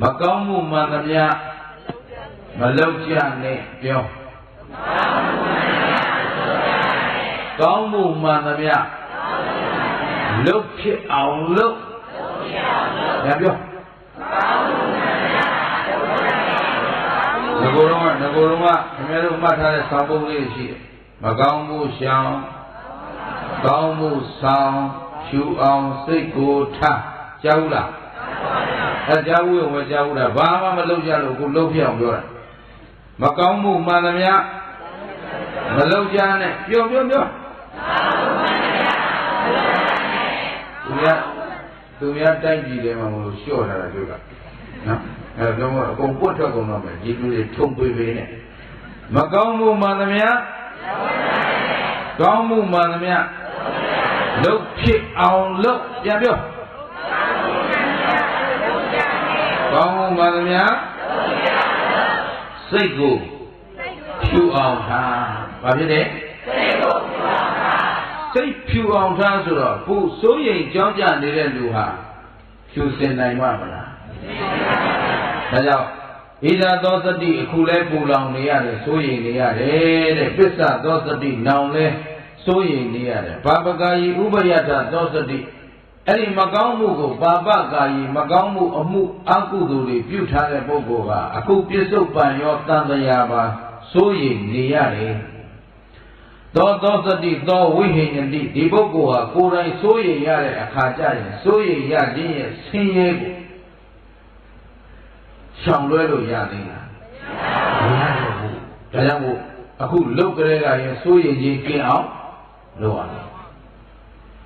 မကောင်းမှုမှန်သမျှမလုပ်ကြနဲ့ပြောကောင်းမှုမှန်သမျှလုပ်ဖြစ်အောင်လုပ်ညာပြောငကိုယ်တော့ခင်ဗျားတို့မှတ်ထားတဲ့ဆောင်းပုံးလေးရှိတယ်မကောင်းမှုရှောင်ကောင်းမှုဆောင်ဖြူအောင်စိတ်ကိုထားကြားဘူးလားအဲကြားဘူးရောကြားဘူးလားဘာမှမလုပ်ကြလို့ကိုလုပ်ပြအောင်ပြောတာမကောင်းမှုမှန်သမျှမလုပ်ကြနဲ့ပြောသူများတိုက်ကြည့်တယ်မှမလို့လျှော့ထားတာတို့ကနော်အဲတော့အကုန်ပွတ်ထွက်ကုန်တော့မယ်ဒီလူတွေထုံပေးပေးနဲ့မကောင်းမှုမှန်သမျှကောင်းမှုမှန်သမျှလုပ်ဖြစ်အောင်လုပ်ပြန်ပြောကောင်းမှုမှန်သမျှစိတ်ကိုဖြူအောင်ထားဘာဖြစ်လဲစိတ်ဖြူအောင်ထားဆိုတော့ကိုစိုးရိမ်ကြောင်းကြနေတဲ့လူဟာဖြူစင်နိုင်မှာမလားဒါကြောင့်ဣဒာသောသတိအခုလဲပူလောင်နေရတယ်စိုးရိမ်နေရတယ်တဲ့ပစ္စသောသတိနောင်လဲစိုးရိမ်နေရတယ်ဘာပကာယီဥပယတသောသတိအဲ့ဒီမကောင်းမှုကိုပါပကာယီမကောင်းမှုအမှုအကုသိုလ်တွေပြုထားတဲ့ပုဂ္ဂိုလ်ကအခုပြစ္ဆုတ်ပံရောတန်တရားပါစိုးရိမ်နေရတယ်သောသတိသောဝိဟိညတိဒီပုဂ္ဂိုလ်ဟာကိုယ်တိုင်စိုးရိမ်ရတဲ့အခါကျရင်စိုးရိမ်ရခြင်းရဲ့ဆင်းရဲကိုရှောင်လွဲလို့ရသေးလားမရတော့ဘူးဒါကြောင့်မို့အခုလုတ်ကြဲကရင်စိုးရိမ်ခြင်းကင်းအောင်လုပ်ရမယ်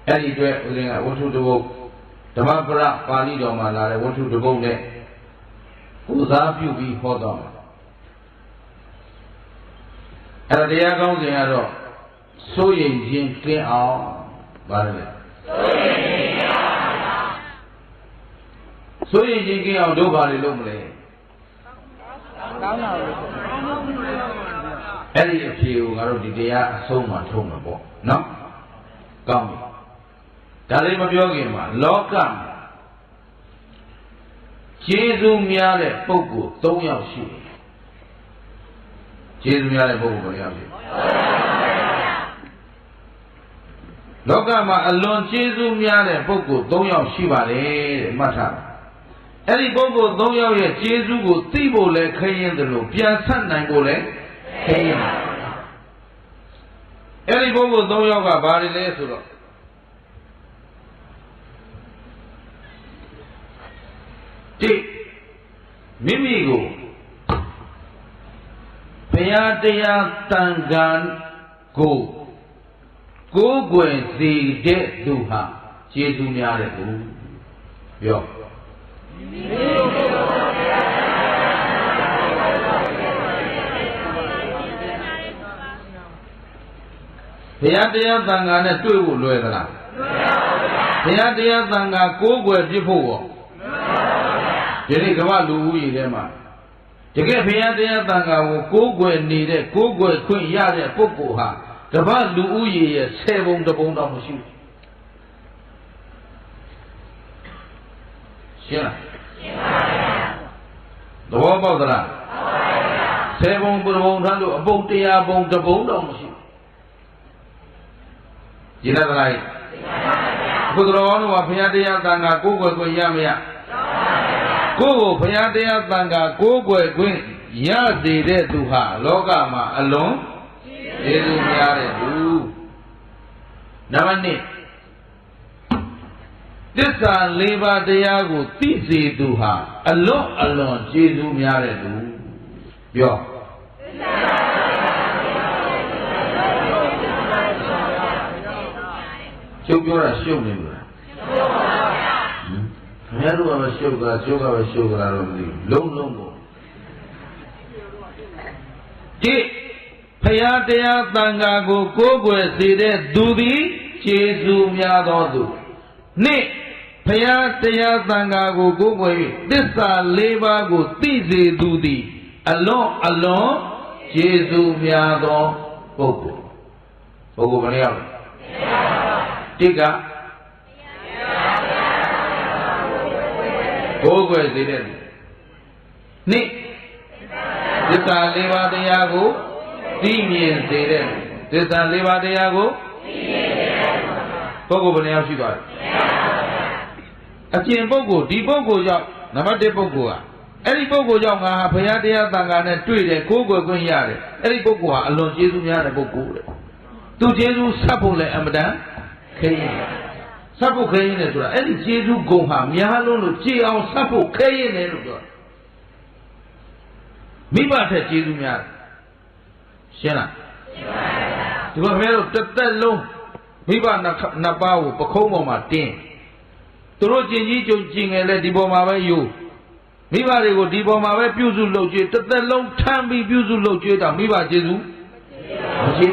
အဲ့ဒီအတွက်ဦးဇင်းကဝတ္ထုတပုတ်ဓမ္မပရပါဠိတော်မှာလာတဲ့ဝတ္ထုတပုတ်နဲ့ကိုယ်စားပြုပြီးဟောတော်မှာအဲ့ဒါတရားကောင်းစဉ်ကတော့စိုးရိမ်ခြင်းကင်းအောင်ပါတယ်စိုးရိမ်ခြင်းကင်းအောင်တို့ဘာတွေလုပ်မလဲကောင်းပါဘူးအဲ့ဒီအဖြေကိုငါတို့ဒီတရားအဆုံးမှာထုံးမှာပေါ့နော်ကောင်းပြီဒါလေးမပြောခင်မှာလောကမှာကျေးဇူးများတဲ့ပုဂ္ဂိုလ်၃ယောက်ရှိတယ်ကျေးဇူးများတဲ့ပုဂ္ဂိုလ်ဘယ်ယောက်ရှိလောကမှာအလွန်ကျေးဇူးများတဲ့ပုဂ္ဂိုလ်၃ယောက်ရှိပါတယ်တဲ့မှတ်ထားအဲ့ဒီပုဂ္ဂိုလ်၃ယောက်ရဲ့ကျေးဇူးကိုသိဖို့လဲခရင်တယ်လို့ပြန်ဆက်နိုင်ဖို့လဲခရင်တယ်အဲ့ဒီပုဂ္ဂိုလ်၃ယောက်ကဘာတွေလဲဆိုတော့တိမိမိကိုဘုရားတရားတန်ခါကိုကိုးကွယ်စေတဲ့သူဟာကျေးဇူးများတဲ့သူပြောဘုရားတရားသံဃာနဲ့တွေ့ဖို့လွယ်သလားဘုရားတရားသံဃာကိုးကွယ်ပြဖို့ရောဒီနေ့ကမ္ဘာလူဦးရေထဲမှာတကယ်ဘုရားတရားသံဃာကိုကိုးကွယ်နေတဲ့ကိုးကွယ်ခွင့်ရတဲ့ပုဂ္ဂိုလ်ဟာကမ္ဘာလူဦးရေရဲ့10 ပုံ1 ပုံတော့မရှိဘူးရှင်းလားရှင်းပါဗျာသဘောပေါက်သလား10 ပုံ1 ပုံထမ်းလို့အပုံ100 ပုံ1 ပုံတော့မရှိဘူးရှင်းလားသလားရှင်းပါဗျာအခုတော်တော်ကဘုရားတရားသံဃာကိုးကွယ်ခွင့်ရမရကိုယ်ကိုဘုရားတရားသံဃာကိုးကွယ်ခွင့်ရစေတဲ့သူဟာလောကမှာအလွန်ကျေးဇူးများတဲ့သူနံပါတ်1သစ္စာ၄ပါးတရားကိုသိစေသူဟာအလွန်ကျေးဇူးများတဲ့သူပြောကျုပ်ပြောတာရှုပ်နေလို့လားမင်းတို့ကမရှုပ်တာကျုပ်ကပဲရှုပ်တာတော့မသိဘူးလုံးလုံးကိုဒီဘုရားတရားသံဃာကိုကိုးကွယ်စေတဲ့သူသည်ကျေးဇူးများသောသူနှစ်ဘုရားတရားသံဃာကိုကိုးကွယ်၍သစ္စာ၄ပါးကိုသိစေသူသည်အလွန်ကျေးဇူးများသောပုဂ္ဂိုလ်ဘယ်နှယောက်လဲတိကကိုးကွယ်စေတဲ့သူ နှစ်သစ္စာ၄ပါးတရားကိုသိမြင်စေတဲ့သစ္စာ၄ပါးတရားကိုပုဂ္ဂိုလ်ဘယ်နှယောက်ရှိသွားလဲအကျင့်ပုဂ္ဂိုလ်ဒီပုဂ္ဂိုလ်ကြောင့်နံပါတ်1ပုဂ္ဂိုလ်ကအဲ့ဒီပုဂ္ဂိုလ်ကြောင့်ငါဟာဘုရားတရားသံဃာနဲ့တွေ့တယ်ကိုးကွယ်ခွင့်ရတယ်အဲ့ဒီပုဂ္ဂိုလ်ဟာအလွန်ကျေးဇူးများတဲ့ပုဂ္ဂိုလ်တဲ့သူကျေးဇူးဆက်ဖို့လည်းအမတန်ခဲရင်ဆက်ဖို့ခဲရင်တယ်ဆိုတာအဲ့ဒီကျေးဇူးဂုဏ်ဟာများလုံးလို့ကြည်အောင်ဆက်ဖို့ခဲရင်တယ်လို့ပြောမိဘထက်ကျေးဇူးများရှင်းလားရှင်းပါဗျာဒီမှာခင်ဗျားတို့တစ်သက်လုံးမိဘနှစ်ပါးကိုပခုံးပေါ်မှာတင်းသူတို့ကျင်ကြီးကြုံကျင်ငယ်လဲဒီပေါ်မှာပဲယူမိဘတွေကိုဒီပေါ်မှာပဲပြုစုလုပ်ကြွေးတစ်သက်လုံးထမ်းပြီးပြုစုလုပ်ကြွေးတော့မိဘကျေးဇူးမရှိ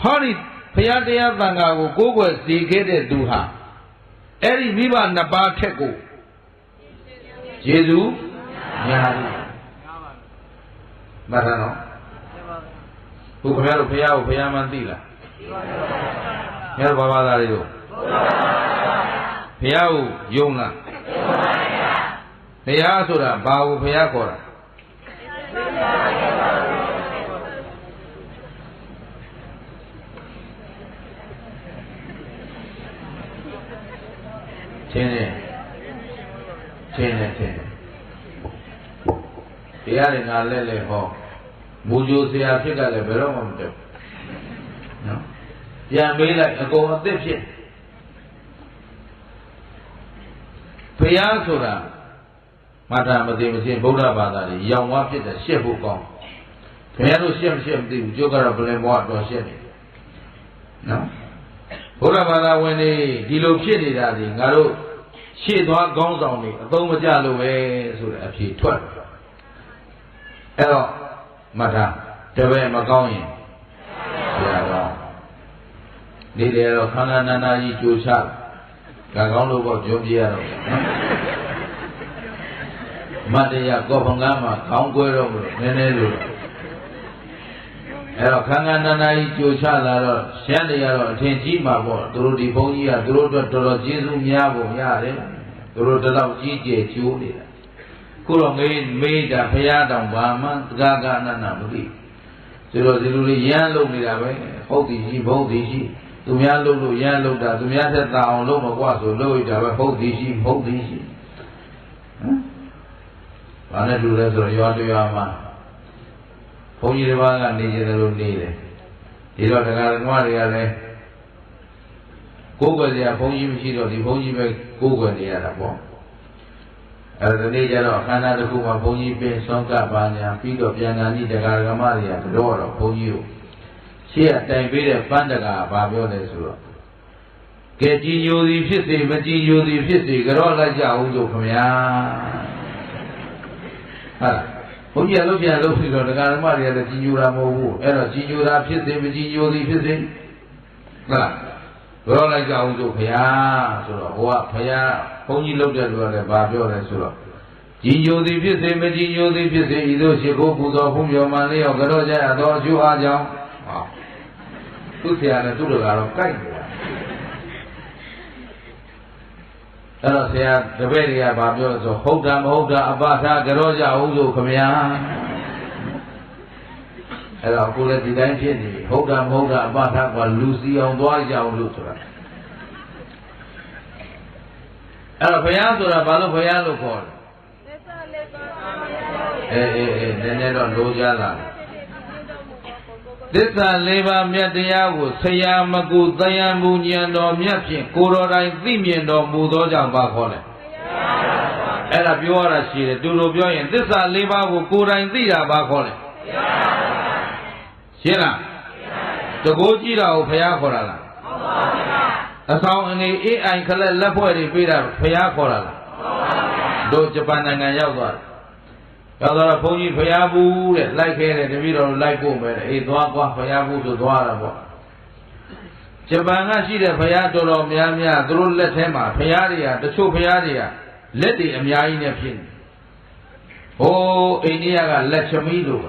ဟောဒီဘုရားတရားသံဃာကိုကိုးကွယ်စေခဲ့တဲ့သူဟာအဲ့ဒီမိဘနှစ်ပါးထက်ကိုကျေးဇူးများတယ်မှတ်ထားနော်ဘုရားတို့ဘုရားကိုဘုရားမှန်သိလားသိပါပါဘုရားဘာဘာသာတွေတို့ဘုရားကိုယုံလားဘုရားဆိုတာဘာကိုဘုရားခေါ်တာချင်းတယ်တရားတွေငါလဲဟောမူကြိုဆရာဖြစ်ကြလည်းဘယ်တော့မှမတက်နော်ပြန်မေးလိုက်အကုန်အသစ်ဖြစ်ဘုရားဆိုတာမထာမသိမသိဗုဒ္ဓဘာသာတွေရောင်ဝါဖြစ်တဲ့ရှက်ဖို့ကောင်းခင်ဗျားတို့ရှက်မရှက်မသိဘူးကျုပ်ကတော့ဗလင်ဘွားတော်ရှက်နေနော်ဘုရားဘာသာဝင်တွေဒီလိုဖြစ်နေတာဒီငါတို့ရှေ့သွားကောင်းဆောင်တွေအသုံးမကျလို့ပဲဆိုတဲ့အဖြေထွက်အဲ့တော့မထာတပည့်မကောင်းရင်ဆရာတော်နေတယ်တော့ခန္ဓာနာနာကြီးကြိုချကံကောင်းလို့ပေါ့ကြုံပြရတော့မတရားကောပငါမှာခေါင်းကွဲတော့မလို့နည်းနည်းလို့အဲ့တော့ခန္ဓာနာနာကြီးကြိုချလာတော့ရှမ်းတွေကတော့အထင်ကြီးမှာပေါ့သူတို့ဒီဘုန်းကြီးကသူတို့အတွက်တော်တော်ကျေးဇူးများပုံရတယ်သူတို့တလောက်ကြီးကျယ်ကျိုးနေတာခုတော့မေးတာဘုရားတောင်ဘာမှသက္ကာအနန္တမသိဆိုတော့ဒီလိုလေးရမ်းလုပ်နေတာပဲဟုတ်သည်ရှိဘုံသည်ရှိသူများလုပ်လို့ရမ်းလုပ်တာသူများသက်သာအောင်လုပ်မကွာဆိုလုပ်ရတာပဲဟုတ်သည်ရှိမဟုတ်သည်ရှိဟမ်ဘာနဲ့တူလဲဆိုတော့ရွာတရွာမှာဘုန်းကြီးတစ်ပါးကနေကြတယ်လို့နေတယ်ဒီတော့တရားဓမ္မတွေကလည်းကိုယ်ွယ်စရာဘုန်းကြီးမရှိတော့ဒီဘုန်းကြီးပဲကိုယ်ွယ်နေရတာပေါ့အဲဒီနေ့ကျတော့အခမ်းအနားတစ်ခုမှာဘုန်းကြီးပင်ဆွမ်းကပါညာပြီးတော့ပြန်လာပြီးတရားဓမ္မတွေကတော့ဘုန်းကြီးကိုရှေ့အတိုင်ပေးတဲ့ပန်းတကာဘာပြောလဲဆိုတော့ကဲကြည်ညိုသည်ဖြစ်စေမကြည်ညိုသည်ဖြစ်စေကြောလိုက်ကြအောင်ဆိုခင်ဗျာဟာဘုန်းကြီးကလုပ်ပြန်လုပ်ပြီးတော့တရားဓမ္မတွေကလည်းကြည်ညိုတာမဟုတ်ဘူးအဲ့တော့ကြည်ညိုတာဖြစ်စေမကြည်ညိုသည်ဖြစ်စေဟုတ်ကြောလိုက်ကြအောင်ဆိုခင်ဗျာဆိုတော့ဟိုကခင်ဗျာဘုန်းကြီးလုပ်တဲ့လူကလည်းဘာပြောလဲဆိုတော့ကြည်ညိုသည်ဖြစ်စေမကြည်ညိုသည်ဖြစ်စေဤသို့ရှိခိုးပူဇော်ဖူးမြော်မှန်လျော့ကြောကြရသောအကျိုးအားကြောင့်သူ့ဆရာနဲ့သူ့တို့ကတော့ကြိုက်နေတာအဲ့တော့ဆရာတပည့်တွေကဗာပြောဆိုဟုတ်တာမဟုတ်တာအပထာကြောကြအောင်ဆိုခမညာအဲ့တော့ကိုယ်လည်းဒီတိုင်းဖြစ်နေဟုတ်တာမဟုတ်တာအပထာကလူစီအောင်သွားကြအောင်လို့ဆိုတာအဲ့တော့ဘုရားဆိုတာဘာလို့ဘုရားလို့ခေါ်လဲအေးနည်းနည်းတော့လိုကြလားသစ္စာလေးပါးမြတ်တရားကိုဆရာမကူတရားမူဉာဏ်တော်မြတ်ဖြင့်ကိုယ်တော်တိုင်သိမြင်တော်မူသောကြောင့်ပါခေါ်တယ်အဲ့ဒါပြောရတာရှိတယ်သူတို့ပြောရင်သစ္စာလေးပါးကိုကိုယ်တိုင်သိတာပါခေါ်တယ်ရှင်းလားတကိုးကြည့်တာကိုဘုရားခေါ်တာလားအဆောင်အနေအေးအိုင်ခလက်လက်ဖွဲ့တွေပေးတာဘုရားခေါ်တာလားတို့ဂျပန်နိုင်ငံရောက်သွားတယ်ရောက်တော့ဘုန်းကြီးဖျားဘူးတဲ့လိုက်ခဲ့တယ်တပည့်တော်လိုက်ဖို့မယ်အေးသွားကွာဖျားဘူးဆိုသွားတာပေါ့ဂျပန်ကရှိတဲ့ဖျားတော်တော်များများသူတို့လက်ထဲမှာဖျားတွေကတချို့ဖျားတွေကလက်တွေအများကြီးနဲ့ဖြစ်နေဟိုးအိန္ဒိယကလက်ချမီးလို့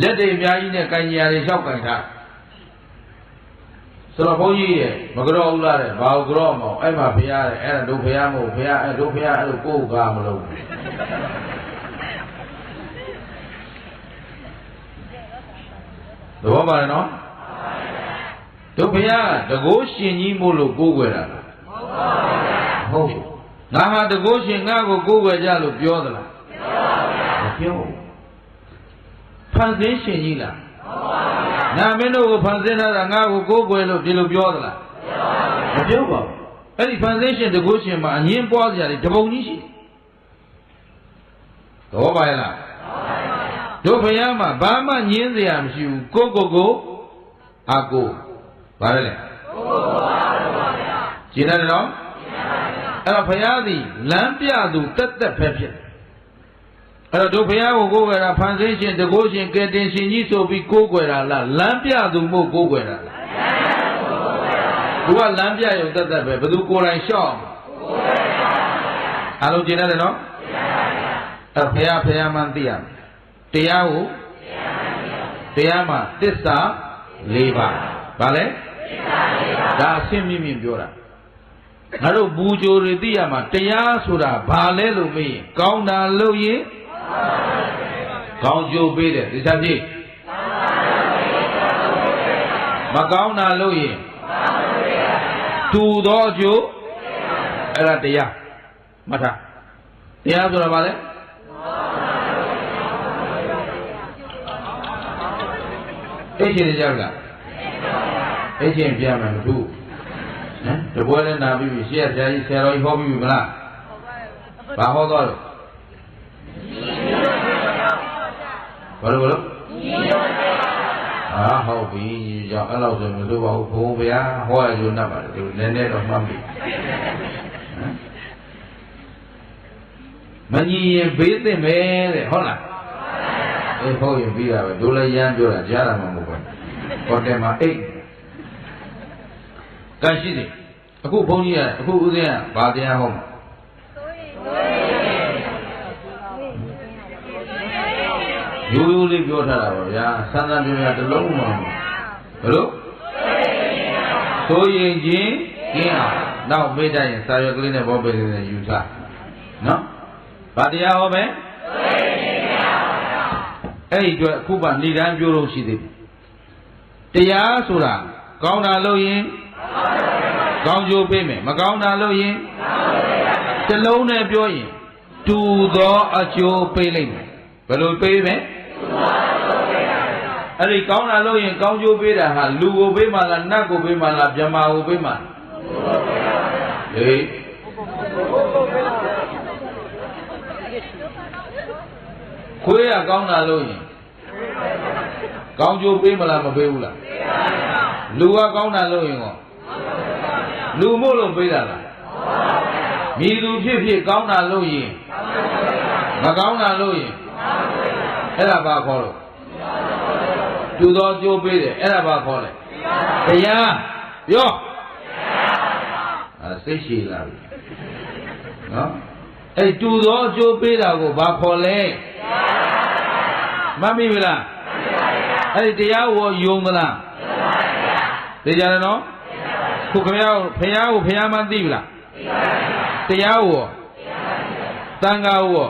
လက်တွေအများကြီးနဲ့ကင်ညာတွေလျှောက်ကင်ထား ဆိုတော့ဘုန်းကြီးရဲ့မကြောက်လားတဲ့ဘာကိုကြောက်မအောင်အဲ့မှာဖရားတဲ့အဲ့ဒါတို့ဖရားမဟုတ်ဖရားအဲ့တို့ဖရားအဲ့လိုကိုယ်ကားမလို့သဘောပါတယ်နော်တို့ဖရားတကိုးရှင်ကြီးမို့လို့ကိုးကွယ်တာလားဟုတ်ပါဘူးငါဟာတကိုးရှင်ငါကိုကိုးကွယ်ကြလို့ပြောသလားမပြောဘူးဖန်ဆင်းရှင်ကြီးလားငါမင်းတို့ကိုဖန်ဆင်းထားတာငါကိုကိုးကွယ်လို့ဒီလိုပြောသလားမပြောပါဘူးအဲ့ဒီဖန်ဆင်းရှင်တကိုးရှင်မှာအငင်းပွားစရာတွေတပုံကြီးရှိတယ်သဘောပါရဲ့လားတို့ဘုရားမှာဘာမှညင်းစရာမရှိဘူးကိုအာကိုဘာလဲလဲရှင်းတယ်နော်အဲ့တော့ဘုရားသည်လမ်းပြသူတက်တက်ပဲဖြစ်အဲ့တော့တို့ဘုရားကိုကိုးကွယ်တာဖန်ဆင်းရှင်တကိုးရှင်ကယ်တင်ရှင်ကြီးဆိုပြီးကိုးကွယ်တာလားလမ်းပြသူမို့ကိုးကွယ်တာလားသူကလမ်းပြရုံတက်တက်ပဲဘယ်သူကိုယ်တိုင်ရှောက်အားလုံးရှင်းတယ်နော်အဲ့ဘုရားမှန်သိရမယ်တရားကိုတရားမှာသစ္စာ၄ပါးဗါလဲဒါအရှင်းမြင့်မြင့်ပြောတာငါတို့ဘူဂျိုတွေသိရမှာတရားဆိုတာဘာလဲလို့မေးရင်ကောင်းတာလို့ရင်ကောင်းကျိုးပေးတယ်ဒီစားကြည့်မကောင်းတာလို့ရင်တူသောအကျိုးအဲ့ဒါတရားမှတ်ထားတရားဆိုတာဘာလဲအဲ့ချင်းကြလားအဲ့ချင်းပြမယ်မထူးနော်တပွဲလည်းနာပြီးပြီရှေ့ဆရာကြီးဆရာတော်ကြီးဟောပြီးပြီမလားဘာဟောသွားလို့ဘာလို့ဟုတ်ပြီကြောင့်အဲ့လောက်ဆိုမလို့ပါဘူးဘုံဗျာဟောရယူနှပ်ပါတယ်သူနည်းနည်းတော့မှတ်ပြီမညီရင်ဘေးသိမ့်မယ်တဲ့ဟုတ်လားအေးဟုတ်ရင်ပြီးတာပဲတို့လည်းရမ်းပြောတာကြားတာမှမဟုတ်ဘူးဟောတယ်မှာအိတ်ကရှိတယ်အခုဘုန်းကြီးကအခုဦးဇင်းကဘာတရားဟောမှာရိုးရိုးလေးပြောထားတာပါဗျာစမ်းစမ်းပြောရတလုံးမှဘလို့ဆိုရင်ချင်းကျင်းအောင်နောက်မေ့တတ်ရင်စာရွက်ကလေးနဲ့ဘောပေလေးနဲ့ယူထားနော်ဘာတရားဟောမယ်အဲ့ဒီအတွက်အခုမှဏိဒန်းပြောလို့ရှိသေးတယ်တရားဆိုတာကောင်းတာလို့ရင်ကောင်းကျိုးပေးမယ်မကောင်းတာလို့ရင်တလုံးနဲ့ပြောရင်တူသောအကျိုးပေးလိုက်မယ်ဘယ်လိုပေးမယ်အဲ့ဒီကောင်းတာလို့ရင်ကောင်းကျိုးပေးတာဟာလူကိုပေးမှလားနတ်ကိုပေးမှလားဗြဟ္မာကိုပေးမှလားဟေးခွေးကကောင်းတာလို့ရင်ကောင်းကျိုးပေးမလားမပေးဘူးလားလူကကောင်းတာလို့ရင်ကောလူမို့လို့ပေးတာလားမြည်သူဖြစ်ဖြစ်ကောင်းတာလို့ရင်မကောင်းတာလို့ရင်အဲ့ဒါဘာခေါ်လို့တူသောကျိုးပေးတယ်အဲ့ဒါဘာခေါ်လဲတရားပြောစိတ်ရှိလာပြီနော်အဲ့တူသောကျိုးပေးတာကိုဘာခေါ်လဲမှတ်မိပြီလားအဲ့ဒီတရားကိုယုံမလားသိကြတယ်နော်ခုခင်ဗျားဖះမှန်းသိပြီလားတရားကိုသံဃာကို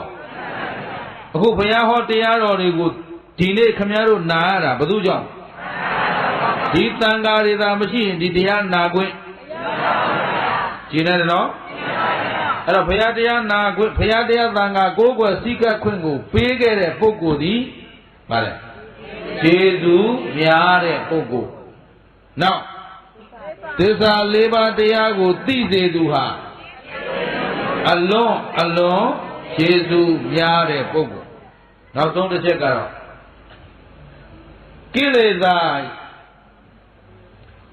အခုဘုရားဟောတရားတော်တွေကိုဒီနေ့ခင်ဗျားတို့နာရတာဘယ်သူကြောင့်ဒီသံဃာတွေသာမရှိရင်ဒီတရားနာခွင့်ကျင်းတယ်နော်အဲ့တော့ဘုရားတရားနာခွင့်ဘုရားတရားသံဃာကိုးကွယ်စည်းကပ်ခွင့်ကိုပေးခဲ့တဲ့ပုဂ္ဂိုလ်ဒီဗါလဲကျေးဇူးများတဲ့ပုဂ္ဂိုလ်နောက်သစ္စာ၄ပါးတရားကိုသိစေသူဟာအလွန်ကျေးဇူးများတဲ့ပုဂ္ဂိုလ်နောက်ဆုံးတစ်ချက်ကတော့ကိလေသာ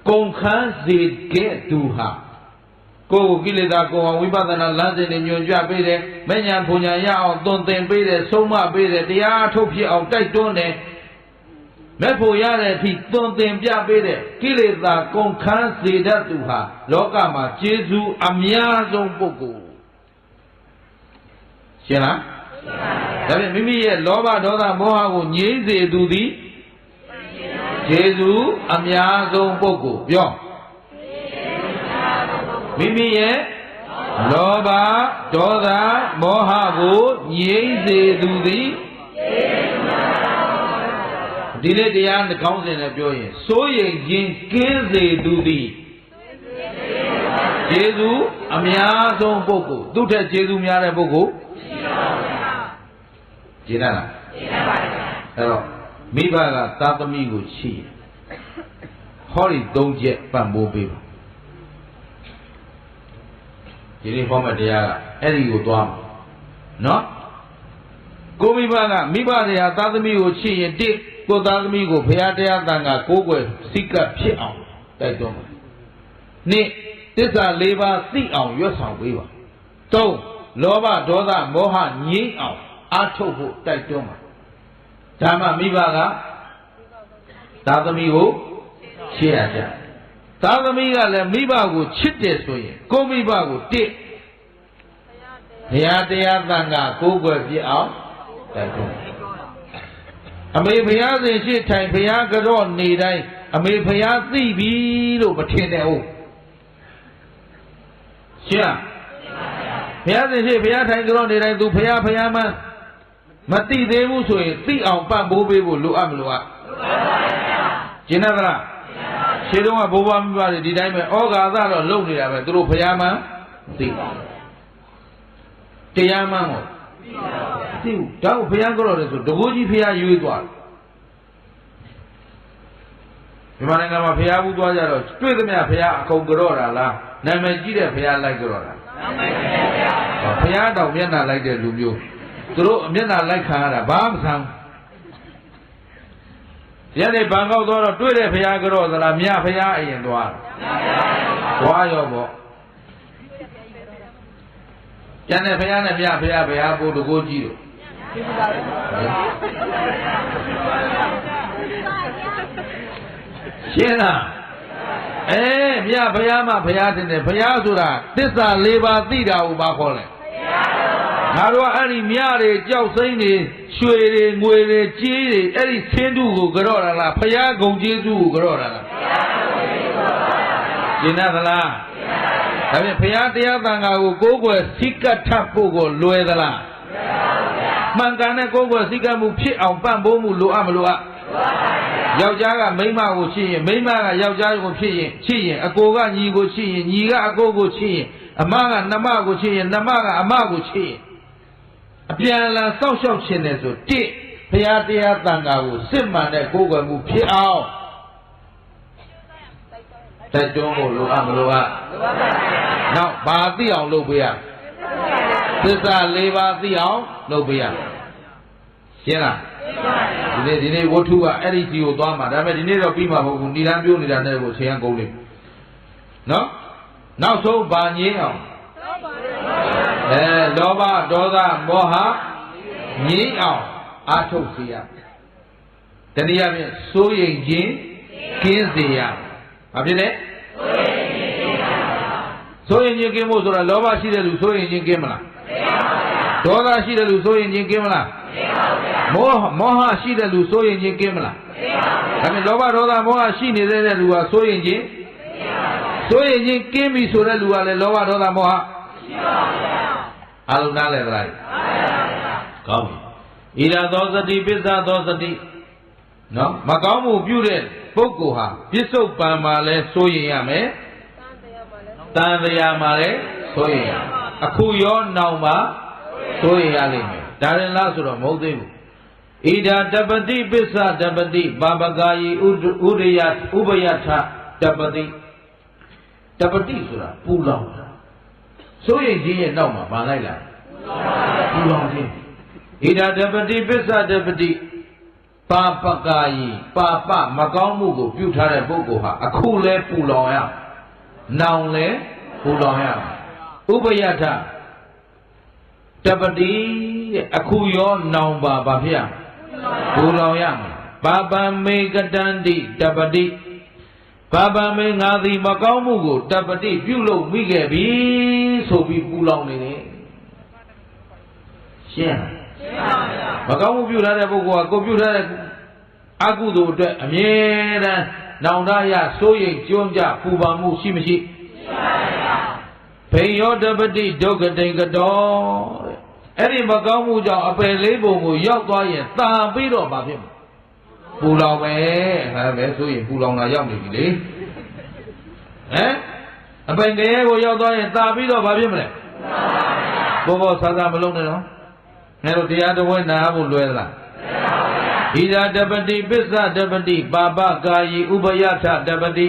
ကုန်ခန်းစေခဲ့သူဟာကိုယ်ကိလေသာကိုအောင်ဝိပဿနာလမ်းစဉ်တွေညွှန်ပြပေးတယ်မဉ္ဇဉ်ဘုံညာရအောင်သွန်သင်ပေးတယ်ဆုံးမပေးတယ်တရားထုတ်ဖြစ်အောင်တိုက်တွန်းတယ်မဲ့ဖို့ရတဲ့အထိသွန်သင်ပြပေးတဲ့ကိလေသာကုန်ခန်းစေတတ်သူဟာလောကမှာကျေးဇူးအများဆုံးပုဂ္ဂိုလ်ရှင်းလားဒါဖြင့်မိမိရဲ့လောဘဒေါသမောဟကိုငြိမ်းစေသူသည်ကျေးဇူးအများဆုံးပုဂ္ဂိုလ်ပြော မိမိရဲ့လောဘဒေါသမောဟကိုငြိမ့်စေသူသည်ဒီနေ့တရားကောင်းစဉ်နဲ့ပြောရင်စိုးရိမ်ခြင်းကင်းစေသူသည်ကျေးဇူးအများဆုံးပုဂ္ဂိုလ်သူထက်ကျေးဇူးများတဲ့ပုဂ္ဂိုလ်ကျင်လားအဲ့တော့မိဘကသာသမီကိုချစ်ဟောဒီ၃ချက်ပံ့ပိုးပေးပါဒီနေ့ဟောမယ့်တရားကအဲ့ဒီကိုသွားမှာနော်ကိုမိဘကမိဘတွေဟာသာသမီကိုချစ်ရင်တစ်ကိုသားသမီးကိုဘုရားတရားတန်ခါကိုးကွယ်စိတ်ကပ်ဖြစ်အောင်တိုက်တွန်းပါနှစ်သစ္စာ၄ပါးသိအောင်ရွတ်ဆောင်ပေးပါသုံးလောဘဒေါသမောဟငြိမ်းအောင်အားထုတ်ဖို့တိုက်တွန်းပါဒါမှမိဘကသားသမီးကိုချစ်ရကြသားသမီးကလည်းမိဘကိုချစ်တယ်ဆိုရင်ကိုမိဘကိုတစ်ဘုရားတရားတန်ခါကိုးကွယ်ဖြစ်အောင်တိုက်တွန်းအမေဘုရားရှင်ရှိထိုင်ဘုရားကြော့နေတိုင်းအမေဘုရားသိပြီလို့မထင်နဲ့ဟုတ်ရှင်းဘုရားရှင်ရှိဘုရားထိုင်ကြော့နေတိုင်းသူဘုရားမှမသိသေးဘူးဆိုရင်သိအောင်ပံ့ပိုးပေးဖို့လိုအပ်မလိုအပ်ကျင်တယ်လားရှင်းတော့ဘိုးဘွားမိဘတွေဒီတိုင်းပဲဩဃာသတော့လုံနေတာပဲသူတို့ဘုရားမှသိတရားမှမို့သိဘူးဒါကိုဘုရားကြော့တယ်ဆိုတကူကြီးဘုရားရွေးသွားမြန်မာနိုင်ငံမှာဘုရားဘူးသွားကြတော့တွေ့သမျှဘုရားအကုန်ကြော့တာလားနာမည်ကြီးတဲ့ဘုရားလိုက်ကြော့တာနာမည်ကြီးတဲ့ဘုရားတောင်မျက်နှာလိုက်တဲ့လူမျိုးသူတို့မျက်နှာလိုက်ခံရတာဘာမှမဆန်းရတဲ့ဘန်ကောက်သွားတော့တွေ့တဲ့ဘုရားကြော့သလားမြတ်ဘုရားအရင်သွားရောပေါ့ကျန်တဲ့ဘုရားနဲ့မြတ်ဘုရားဘုရားပို့တကိုးကြီးတို့ရှင်းလားမြတ်ဘုရားမှဘုရားတင်တယ်ဘုရားဆိုတာသစ္စာ၄ပါးသိတာကိုဘာခေါ်လဲငါတို့ကအဲ့ဒီမြတွေကြောက်စိမ့်တွေရွှေတွေငွေတွေကြေးတွေအဲ့ဒီဆင်းတုကိုကြော့တာလားဘုရားဂုံကျေးဇူးကိုကြော့တာလားရှင်းသလားဒါဖြင့်ဘုရားတရားသံဃာကိုကိုးကွယ်စိတ်ကပ်ထပ်ဖို့ကိုလွယ်သလားမှန်ကန်တဲ့ကိုးကွယ်စိတ်ကပ်မှုဖြစ်အောင်ပံ့ပိုးမှုလိုအပ်မလိုအပ်ယောက်ျားကမိန်းမကိုချစ်ရင်မိန်းမကယောက်ျားကိုချစ်ရင်အကိုကညီကိုချစ်ရင်ညီကအကိုကိုချစ်ရင်အမကနှမကိုချစ်ရင်နှမကအမကိုချစ်ရင်အပြန်အလှန်စောင့်ရှောက်ခြင်းနဲ့ဆိုတစ်ဘုရားတရားသံဃာကိုစစ်မှန်တဲ့ကိုးကွယ်မှုဖြစ်အောင်တိုက်တွန်းဖို့လိုအပ်မလိုအပ်နောက်ဘာသိအောင်လုပ်ပေးရသစ္စာ၄ပါးသိအောင်လုပ်ပေးရရှင်းလားဒီနေ့ဝတ္ထုကအဲ့ဒီကြီးကိုသွားမှာဒါပေမဲ့ဒီနေ့တော့ပြီးမှာမဟုတ်ဘူးဏိဒန်းပြောနေတာနဲ့ကိုဆရာကုန်လိမ့်နော်နောက်ဆုံးဗာငြင်းအောင်လောဘဒေါသမောဟငြင်းအောင်အားထုတ်စေရတနည်းအားဖြင့်စိုးရိမ်ခြင်းကင်းစေရဘာဖြစ်လဲစိုးရိမ်ခြင်းကင်းဖို့ဆိုတာလောဘရှိတဲ့လူစိုးရိမ်ခြင်းကင်းမလားဒေါသရှိတဲ့လူစိုးရိမ်ခြင်းကင်းမလားမောဟရှိတဲ့လူစိုးရိမ်ခြင်းကင်းမလားဒါပေမဲ့လောဘဒေါသမောဟရှိနေတဲ့လူကစိုးရိမ်ခြင်းကင်းပြီဆိုတဲ့လူကလည်းလောဘဒေါသမောဟအလုံးနားလဲသလားကောင်းပြီဣဒသောစတိပစ္ဆသောစတိနော်မကောင်းမှုပြုတဲ့ပုဂ္ဂိုလ်ဟာပြစ္ဆုတ်ပံမှာလဲစိုးရင်ရမယ်တန်တရားမှာလဲစိုးရင်ရအခုရောနောင်မှာစိုးရင်ရလိမ့်မယ်ဒါရင်လားဆိုတော့မဟုတ်သေးဘူးဣဒတပတိပစ္ဆတပတိပါပကာယီဥရိယဥပယထတပတိတပတိဆိုတာပူလောင်တာစိုးရင်ခြင်းရဲ့နောက်မှာဗာလိုက်လာပူလောင်ခြင်းဣဒတပတိပစ္ဆတပတိပါပကာယီပါပမကောင်းမှုကိုပြုထားတဲ့ပုဂ္ဂိုလ်ဟာအခုလဲပူလောင်ရနောင်လဲပူလောင်ရဥပယထတပတိတဲ့အခုရောနောင်ပါဘာဖြစ်ရပူလောင်ရမှာပါပမေကတန္တိတပတိပါပမေငါသည်မကောင်းမှုကိုတပတိပြုလုပ်မိခဲ့ပြီဆိုပြီးပူလောင်နေတယ်ရှင်းမကောင်းမှုပြုထားတဲ့ပုဂ္ဂိုလ်ကကိုပြုထားတဲ့အကုသိုလ်အတွက်အမြဲတမ်းနောင်တရစိုးရိမ်ကြွန့်ကြပူပန်မှုရှိမရှိ ဖိယောတပတိဒုက္ခတိကတော်အဲ့ဒီမကောင်းမှုကြောင့်အပယ်လေးပုံကိုရောက်သွားရင်တာပြီးတော့ဘာဖြစ်မလဲပူလောင်ပဲငါပဲဆိုရင်ပူလောင်လာရောက်နေပြီလေဟမ်အပယ်ကလေးကိုရောက်သွားရင်တာပြီးတော့ဘာဖြစ်မလဲဘောဘောဆာဆာမလုံးနဲ့နော်ငါတို့တရားတော်ဝင်နာဖို့လွယ်သလားဣဒာတပတိပစ္စတပတိပါပကာယီဥပယထတပတိ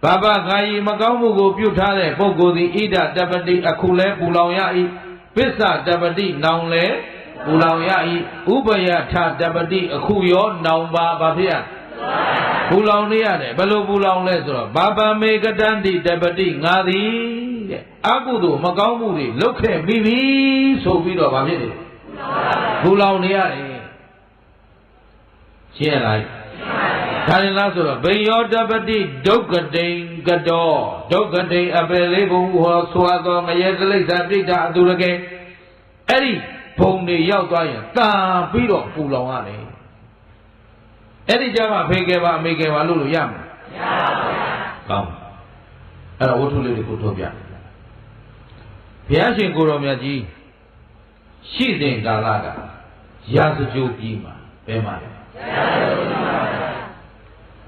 ပါပကာယီမကောင်းမှုကိုပြုထားတဲ့ပုဂ္ဂိုလ်သည်ဣဒတပတိအခုလဲပူလောင်ရ၏ပစ္စတပတိနောင်လဲပူလောင်ရ၏ဥပယထတပတိအခုရောနောင်ပါဘာဖြစ်ရပူလောင်နေရတယ်ဘယ်လိုပူလောင်လဲဆိုတော့ဘာပမေကတန္တိတပတိငါသည်တဲ့အကုသိုလ်မကောင်းမှုတွေလုပ်ခဲ့ပြီးပြီဆိုပြီးတော့ဘာဖြစ်လဲပူလောင်နေရတယ်ရှင်းလိုက်ဒါရင်လားဆိုတော့ဘိယောတပတိဒုက္ခတိန်ကတော်ဒုက္ခတိန်အပယ်လေးဘုံဟောဆိုသောငရဲတိလိစ္ဆာပိဋ္ဌအတုရကေအဲ့ဒီဘုံတွေရောက်သွားရင်တာပြီးတော့ပူလောင်ရတယ်အဲ့ဒီကြမှာဖေးခဲ့ပါအမေခဲ့ပါလို့ရမှာမရပါဘူးကောင်းအဲ့တော့ဝတ္ထုလေးတွေကိုထုတ်ပြဘုရားရှင်ကိုရောမြတ်ကြီးရှိတဲ့ကာလကရာဇကြိုပြီးမှာဘယ်မှာလဲ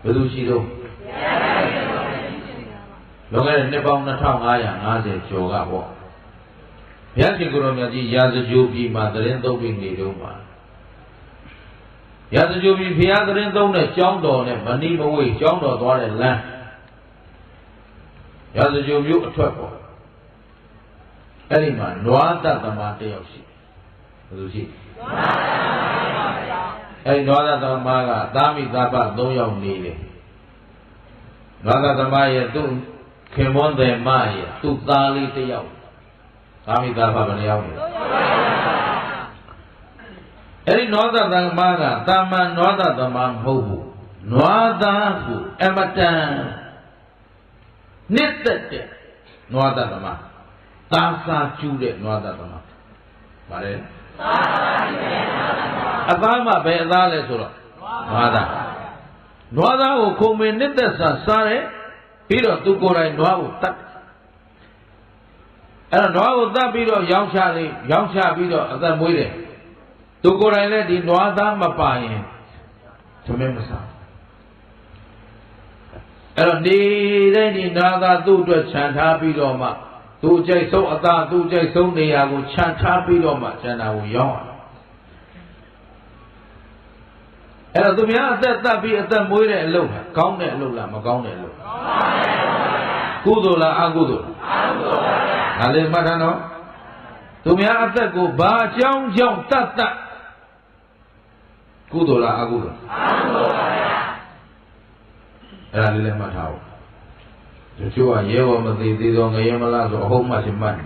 ဘယ်သူရှိတော့လောကရဲ့နှစ်ပေါင်း2550ကျော်ကပေါ့ဘုရားရှင်ကိုရောမြတ်ကြီးရာဇကြိုပြီးမှာသတင်းသုံးပြီးနေတော့မှာရာဇကြိုပြီးဘုရားသတင်းသုံးတဲ့ကျောင်းတော်နဲ့မဏိမဝေကျောင်းတော်သွားတဲ့လမ်းရာဇကြိုမြို့အထွက်ပေါ့အဲ့ဒီမှာနွားတသမားတယောက်ရှိဘယ်သူရှိအဲ့နွားတသမားကသားမိသားဖ3ယောက်နေတယ်နွားတသမားရဲ့သူ့ခင်မွန်းတယ်မရဲ့သူ့သားလေးတယောက်သားမိသားဖဘယ်နှယောက်လဲအဲ့ဒီနွားတသမားကတာမန်နွားတသမားမဟုတ်ဘူးနွားသားကိုအမတန်နှစ်သက်တဲ့နွားတသမားသာစာကျူးတဲ့နွားတသမားဗါလဲအသားမှပဲအသားလဲဆိုတော့နွားသားကိုခုံမင်းနှစ်သက်စာစားတယ်ပြီးတော့သူကိုယ်တိုင်နွားကိုတတ်အဲ့တော့နွားကိုတတ်ပြီးတော့ရောင်းချပြီးတော့အသက်မွေးတယ်သူကိုယ်တိုင်လည်းဒီနွားသားမပါရင်သမင်းမစားအဲ့တော့နေတဲ့ဒီနွားသားသူ့အတွက်ခြံထားပြီးတော့မှသူ့ကြိုက်ဆုံးအသားသူ့ကြိုက်ဆုံးနေရာကိုခြံထားပြီးတော့မှခြံတာကိုရောင်းရအဲ့တော့သူများအသက်သက်ပြီးအသက်မွေးတဲ့အလုပ်ဟာကောင်းတဲ့အလုပ်လားမကောင်းတဲ့အလုပ်ကုသိုလ်လားအကုသိုလ်လားအကုသိုလ်ပါဗျာဒါလေးမှတ်ထားနော်သူများအသက်ကိုဘာအကြောင်းကြောင့်တတ်ကုသိုလ်လားအကုသိုလ်အကုသိုလ်ပါဗျာအဲ့ဒါလေးလည်းမှတ်ထားအောင်ဒီချို့ကရဲဘော်မသိသေးတော့ငရဲမလားဆိုအဟုတ်မှရှင်မှတ်တယ်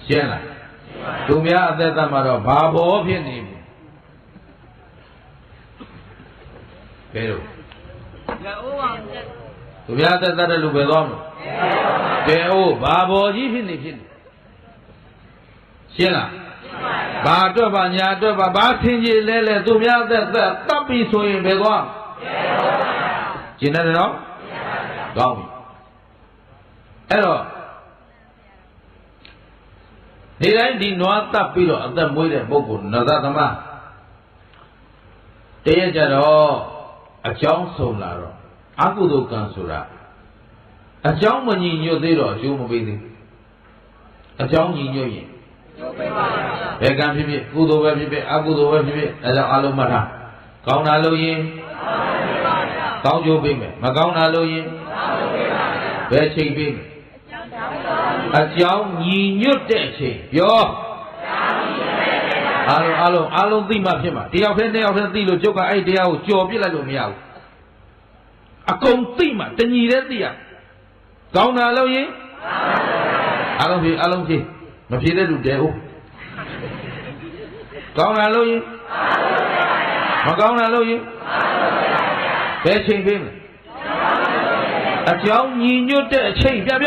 ရှင်းလားသူများအသက်သက်မှာတော့ဘာဘောဖြစ်နေပြီကဲတော့သူများအသက်သက်တဲ့လူပဲသွားမလို့ကဲအိုးဘာဘောကြီးဖြစ်နေရှင်းလားဘာအတွက်ပါညာအတွက်ပါဘာထင်ကြီးလဲသူများအသက်သက်တပ်ပြီးဆိုရင်ပဲသွားရှင်းတယ်နော်ကောင်းပြီအဲ့တော့ဒီတိုင်းဒီနွားတပ်ပြီးတော့အသက်မွေးတဲ့ပုဂ္ဂိုလ်နသသမတရက်ကြတော့အကြောင်းဆုံးလာတော့အကုသိုလ်ကံဆိုတာအကြောင်းမညီညွတ်သေးတော့အကျိုးမပေးသေးဘူးအကြောင်းညီညွတ်ရင်ကျိုးပေးပါဘယ်ကံဖြစ်ဖြစ်ကုသိုလ်ပဲဖြစ်ဖြစ်အကုသိုလ်ပဲဖြစ်ဖြစ်ဒါကြောင့်အလုံးမှတ်ထားကောင်းတာလို့ရင်ကောင်းကျိုးပေးမယ်မကောင်းတာလို့ရင်ဘယ်ချိန်ပေးမယ်အကြောင်းညီညွတ်တဲ့အချိန်ပြောအားလုံးသိမှဖြစ်မှာတယောက်တည်းနှစ်ယောက်တည်းသိလို့ကျုပ်ကအဲ့တရားကိုကြော်ပြစ်လိုက်လို့မရဘူးအကုန်သိမှတညီတည်းသိရကောင်းတာလို့ရင်အားလုံးဖြေမဖြေတဲ့လူတဲဦးကောင်းတာလို့ရင်မကောင်းတာလို့ရင်ဘယ်ချိန်ပေးမလဲအကြောင်းညီညွတ်တဲ့အချိန်ပြော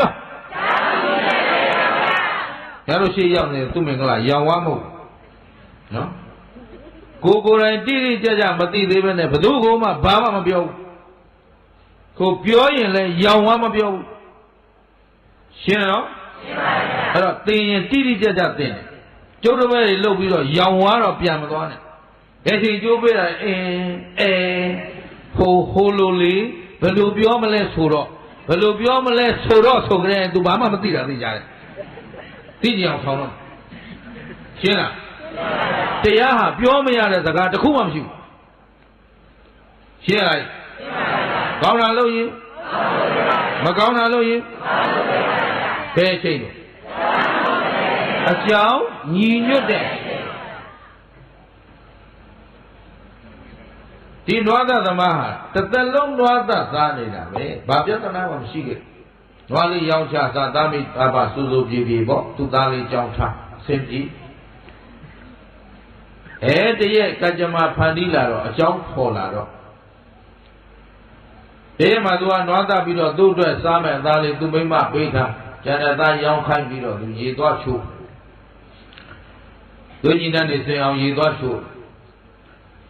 ရလို့ရှိရောက်နေသူမင်္ဂလာရောင်ဝါမဟုတ်နော်ကိုယ်တိုင်တိတိကျကျမသိသေးပဲနဲ့ဘယ်သူကမှဘာမှမပြောဘူးကိုပြောရင်လည်းရောင်ဝါမပြောဘူးရှင်းနော် အဲ့တော့တင်ရင်တိတိကျကျတင်တယ်ကျုပ်တို့ပဲလှုပ်ပြီးတော့ရောင်သွားတော့ပြန်မသွားနဲ့ဘယ်ချိန်ကျိုးပေးတာဟိုလိုလေဘယ်လိုပြောမလဲဆိုတော့ဘယ်လိုပြောမလဲဆိုတော့ဆိုကြတယ်သူဘာမှမသိတာသိကြတယ်သိကြအောင်ဆောင်းတော့ရှင်းလားတရားဟာပြောမရတဲ့စကားတစ်ခုမှမရှိဘူးရှင်းလိုက်ကောင်းတာလို့ရင်မကောင်းတာလို့ရင်ဘယ်ချိန်လို့အကြောင်းညီညွတ်တဲ့ဒီနွားသားသမားဟာတစ်သက်လုံးနွားသားစားနေတာပဲဘာပြဿနာမှမရှိခဲ့နွားလေးရောင်းချစားသားမိသားပါစူးစူးပြေပြေပေါ့သူ့သားလေးကြောင်းထားဆင်းပြီးတရက်ကကြမ္မာဖန်တီးလာတော့အကြောင်းပေါ်လာတော့ဒီမှာသူကနွားသားပြီးတော့သူ့အတွက်စားမဲ့အသားလေးသူ့မိမပေးထားကျန်တဲ့သားရောင်းခိုင်းပြီးတော့သူရေသွားချိုးသူညီတန်းနေစင်အောင်ရေသွားချိုး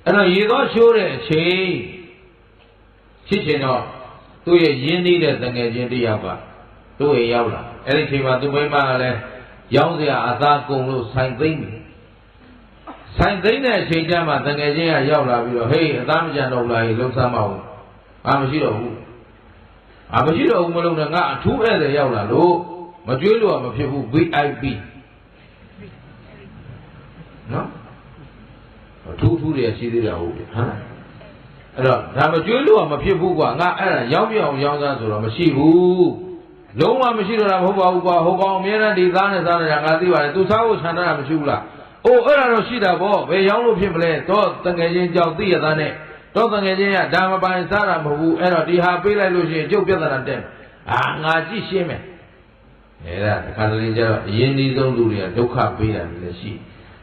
အဲ့တော့ရေသွားချိုးတဲ့အချိန်ဖြစ်ချင်တော့သူ့ရဲ့ရင်းနှီးတဲ့တငယ်ချင်းတရားပါသူ့ရဲ့ရောက်လာအဲ့ဒီချိန်မှာသူ့မိမကလည်းရောင်းစရာအသားကုန်လို့ဆိုင်သိမ့်ပြီဆိုင်သိမ့်တဲ့အချိန်ကျမှတငယ်ချင်းကရောက်လာပြီးတော့ဟေးအသားမကြံတော့ဘူးလားလှုပ်ရှားမအောင်မရှိတော့ဘူးမရှိတော့ဘူးမလုံးနဲ့ငါအထူးဧည့်သည်ရောက်လာလို့မကြွေးလို့မဖြစ်ဘူး VIP နော်အထူးတွေရှိသေးတာဟုတ်ပြီဟမ်အဲ့တော့ဒါမကြွေးလို့မဖြစ်ဘူးကွာငါအဲ့ဒါရောက်ပြအောင်ရောင်းစားဆိုတော့မရှိဘူးလုံးဝမရှိတော့တာမဟုတ်ပါဘူးကွာဟိုကောင်အများနဲ့ဒီသားနဲ့စားနေတာငါသိပါတယ်သူစားဖို့ခြံထားတာမရှိဘူးလားအိုးအဲ့ဒါတော့ရှိတာပေါ့ဘယ်ရောင်းလို့ဖြစ်မလဲတော့တငယ်ချင်းကြောက်သိရသားနဲ့တော့တငယ်ချင်းကဒါမပိုင်စားတာမဟုတ်ဘူးအဲ့တော့ဒီဟာပေးလိုက်လို့ရှိရင်ကျုပ်ပြဿနာတက်ငါကြည့်ရှင်းမယ်အဲ့ဒါတစ်ခါတလေကျတော့အရင်ဒီဆုံးလူတွေကဒုက္ခပေးတာလည်းရှိ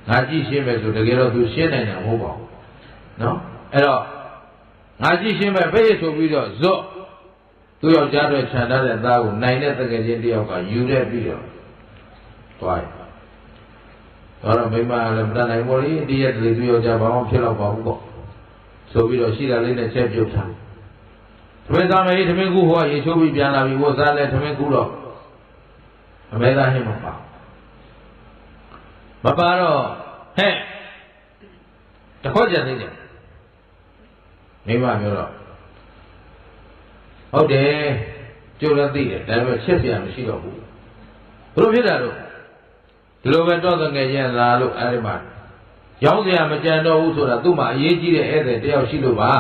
ငါကြည့်ရှင်းမယ်ဆိုတကယ်တော့သူရှင်းနိုင်တာမဟုတ်ပါဘူးနော်အဲ့တော့ငါကြည့်ရှင်းမယ်ဘယ်ဆိုပြီးတော့ဇော့သူယောက်ျားတွေခြံထားတဲ့သားကိုနိုင်တဲ့တကယ်ချင်းတယောက်ကယူတဲ့ပြီးတော့သွားတယ်တော့မိမလည်းမတတ်နိုင်ဘူးလေဒီရက်တလေသူယောက်ျားဘာမှဖြစ်တော့ပါဘူးပေါ့ဆိုပြီးတော့ရှိတာလေးနဲ့ချက်ပြုတ်ထားသမင်းသားမေးသမင်းကူဟောရေချိုးပြီးပြန်လာပြီဝတ်စားလဲသမင်းကူတော့အမေသားဟင်းမပါတော့ဟဲ့တခေါက်ကြသေးတယ်မိမပြောတော့ဟုတ်တယ်ကျိုးလည်းသိတယ်ဒါပေမဲ့ချက်เสียမရှိတော့ဘူးဘယ်လိုဖြစ်တာတော့ဒီလိုပဲတော့ငယ်ချင်းလာလို့အဲဒီမှာရောင်းเสียမကြံတော့ဘူးဆိုတာသူ့မှာအရေးကြီးတဲ့ဧည့်သည်တယောက်ရှိလို့ပါ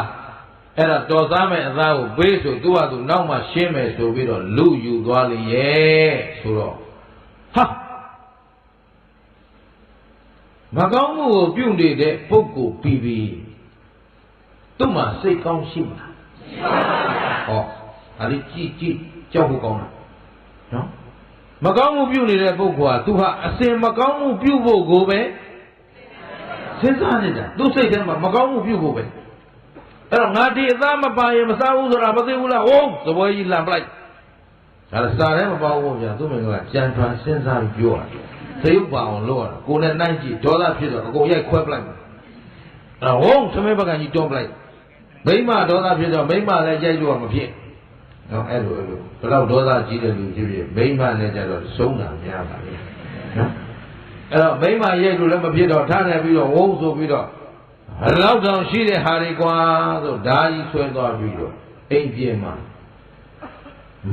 အဲ့ဒါတော်သားမဲ့အသားကိုပေးဆိုသူ့ဟာသူနောက်မှရှင်းမယ်ဆိုပြီးတော့လူယူသွားလေရဲ့ဆိုတော့ဟာမကောင်းမှုကိုပြုနေတဲ့ပုဂ္ဂိုလ်ပြီးသူ့မှာစိတ်ကောင်းရှိမှာဟောအဲ့ဒီကြည့်ကြောက်ဖို့ကောင်းတာနော်မကောင်းမှုပြုနေတဲ့ပုဂ္ဂိုလ်ဟာသူဟာအစင်မကောင်းမှုပြုဖို့ကိုပဲစဉ်းစားနေတာသူစိတ်ထဲမှာမကောင်းမှုပြုဖို့ပဲအဲ့တော့ငါဒီအသားမပါရင်မစားဘူးဆိုတာမသိဘူးလားဟုတ်သဘောကြီးလှန်ပလိုက်ဒါလည်းစားတယ်မပါဘူးဗျာသူ့မိန်းကကြံထွန်စဉ်းစားပြီးပြောတာသရုပ်ပါအောင်လုပ်ရတာကိုယ်နဲ့နှိုင်းကြည့်ဒေါသဖြစ်တော့အကုန်ရိုက်ခွဲပလိုက်အဲ့ဟုတ်သမီးဘက်ကကြီးတွန်းပလိုက်မိမဒေါသဖြစ်တော့မိမလည်းရိုက်လို့မဖြစ်နော်အဲ့လိုဘယ်တော့ဒေါသကြီးတဲ့လူဖြစ်ဖြစ်မိမလည်းကြတော့ဆုံးတာများပါလေနော်အဲ့တော့မိမရိုက်လို့လည်းမဖြစ်တော့ထားနေပြီးတော့ဝုန်းဆိုပြီးတော့လောက်တောင်ရှိတဲ့ဟာတွေကွာဆိုဓာကြီးဆွဲသွားပြီးတော့အိမ်ပြေမှာ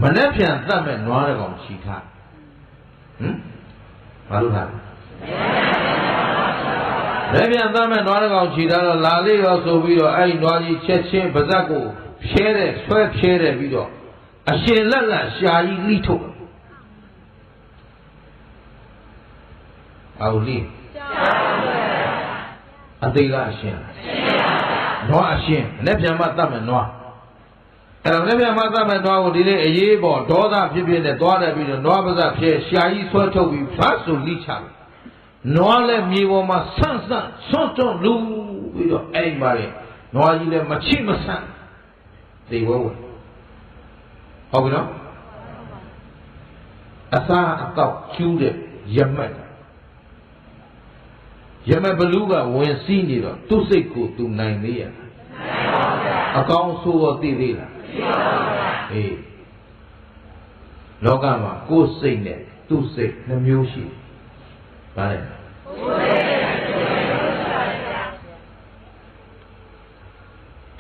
မနှက်ပြန်သတ်မဲ့နွားတကောင်ချီထားဘာလို့ထားလဲပြန်သတ်မဲ့နွားတကောင်ချီထားတော့လာလေးရောဆိုပြီးတော့အဲ့ဒီနွားကြီးချက်ချင်းပါဇက်ကိုဖြဲတဲ့ဆွဲဖြဲတဲ့ပြီးတော့အရှင်လက်ရှာကြီးလိထုတ်အော်လိအသေးကအရှင်နွားအရှင်လက်ပြန်မှတတ်မယ်နွားအဲ့တော့လက်ပြန်မှတတ်မယ်နွားကိုဒီနေ့အေးပေါ်ဒေါသဖြစ်ဖြစ်နဲ့သွားတယ်ပြီးတော့နွားပါးစပ်ဖြဲရှာကြီးဆွဲထုတ်ပြီးဖတ်ဆိုလိချတယ်နွားလည်းမြေပေါ်မှာဆန့်ဆွတ်တွန်းလူပြီးတော့အဲ့ဒီမှာလေနွားကြီးလည်းမချိမဆန့်သိဝဲဝဲဟုတ်ပြီနော်အစားအသောက်ကျူးတဲ့ရမက်ဘလူးကဝင်စီးနေတော့သူ့စိတ်ကိုသူနိုင်သေးရအကောင်းဆိုးတော့သိသေးလားအေးလောကမှာကိုယ်စိတ်နဲ့ သူ့စိတ်နှမျိုးရှိဗါလဲ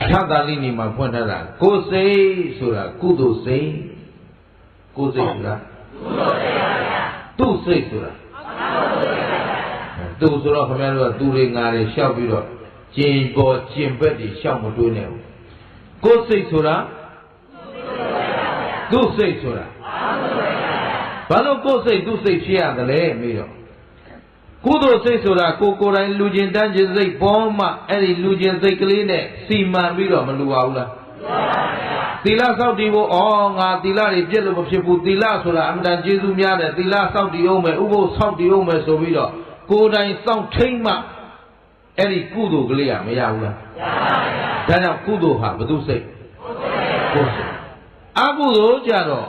အထသာလိနေမှာဖွင့်ထားတာကိုယ်စိတ်ဆိုတာကုသိုလ်စိတ်ကိုယ်စိတ်ဆိုတာသူ့စိတ်ဆိုတာသူဆိုတော့ခင်ဗျားတို့ကသူတွေငါတွေရှောက်ပြီးတော့ကျင်ပေါ်ကျင်ဘက်တွေရှောက်မတွေးနဲ့ဘူးကိုယ်စိတ်ဆိုတာသူ့စိတ်ဆိုတာဘာလို့ကိုယ်စိတ်သူ့စိတ်ဖြစ်ရတယ်လဲမေးတော့ကုသိုလ်စိတ်ဆိုတာကိုယ်တိုင်လူကျင်တန်းခြင်းစိတ်ပေါ်မှအဲ့ဒီလူကျင်စိတ်ကလေးနဲ့စီမံပြီးတော့မလူပါဘူးလားသီလစောင့်တည်ဖို့ငါသီလတွေပြည့်လို့မဖြစ်ဘူးသီလဆိုတာအမှန်တန်ကျေးဇူးများတယ်သီလစောင့်တည်အောင်မယ်ဥပုသ်စောင့်တည်အောင်မယ်ဆိုပြီးတော့ကိုယ်တိုင်စောင့်ထိန်မှအဲ့ဒီကုသိုလ်ကလေးကမရဘူးလားရပါဘူးဒါကြောင့်ကုသိုလ်ဟာဘုသူစိတ်ကိုယ်စိတ်အကုသိုလ်ကြတော့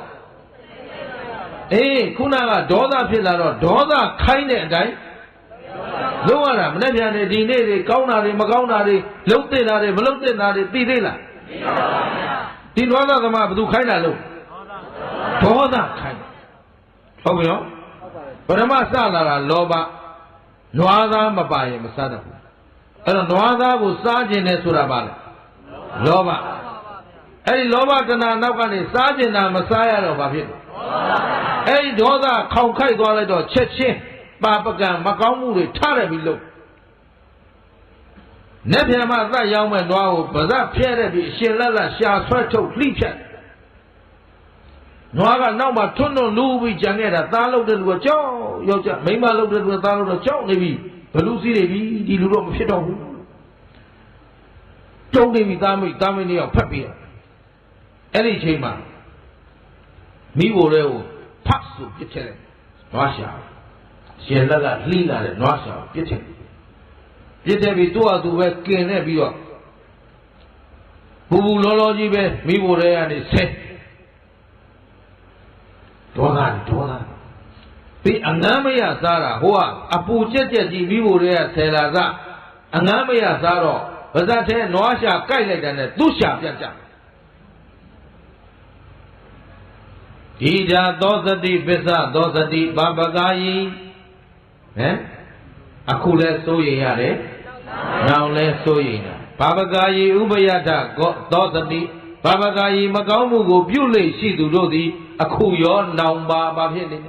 ခုနကဒေါသဖြစ်လာတော့ဒေါသခိုင်းတဲ့အတိုင်းလုံးဝတာမနဲ့ပြန်နေဒီနေ့တွေကောင်းတာတွေမကောင်းတာတွေလှုပ်တဲ့တာတွေမလှုပ်တဲ့တာတွေသိသေးလားသိပါဘူးဒီဒေါသသမားဘယ်သူခိုင်းတာလို့ဒေါသခိုင်းဟုတ်ပြီနော်ပရမစလာတာလောဘနွားသားမပါရင်မစားတတ်ဘူးအဲ့တော့နွားသားကိုစားခြင်းနဲ့ဆိုတာပါလေလောဘအဲ့ဒီလောဘတဏှာနောက်ကနေစားခြင်းတာမစားရတော့ဘာဖြစ်လဲအဲ့ဒီဒေါသခေါင်ခိုက်သွားလိုက်တော့ချက်ချင်းပါပကံမကောင်းမှုတွေထားရပြီလို့နက်ပြန်မှသတ်ရောက်မဲ့နွားကိုပါးစပ်ဖျက်တဲ့ပြီးအရှင်လက်လက်ရှာဆွဲထုတ်လှိဖြတ်နွားကနောက်မှထွန်းထွန်းလူပြီးကြံခဲ့တာသားလို့တဲ့လူကကြောက်ယောက်ျားမိန်းမလို့တဲ့လူကသားလို့တော့ကြောက်နေပြီဘလူစည်းနေပြီဒီလူတော့မဖြစ်တော့ဘူးကျုံနေပြီသားမိနေအောင်ဖတ်ပြီးအဲ့ဒီအချိန်မှာမိဘတွေကိုဖတ်ဆိုပြစ်ချလိုက်နွားရှာရှင်လက်ကလှိလာတဲ့နွားရှာပြစ်ချလိုက်ပြစ်တယ်ပြီးသူ့ဟာသူပဲကင်နေပြီးတော့ဘူးလောကြီးပဲမိဘတွေကနေဆဲဒေါသပြီးအငမ်းမရစားတာဟိုကအပူကြက်ကြီးမိဖို့တွေကဆယ်လာကအငမ်းမရစားတော့ဗဇတ်ထဲနွားရှာကြိုက်လိုက်တယ်နဲ့သူ့ရှာပြတ်ကြဣဒာသောသတိပစ္စသောသတိဘာပကာယီအခုလဲစိုးရင်ရတယ်နောင်လဲစိုးရင်တာဘာပကာယီဥပယတသောသတိဘာပကာယီမကောင်းမှုကိုပြုလေရှိသူတို့သည်အခုရောနောင်ပါဖြစ်နေတ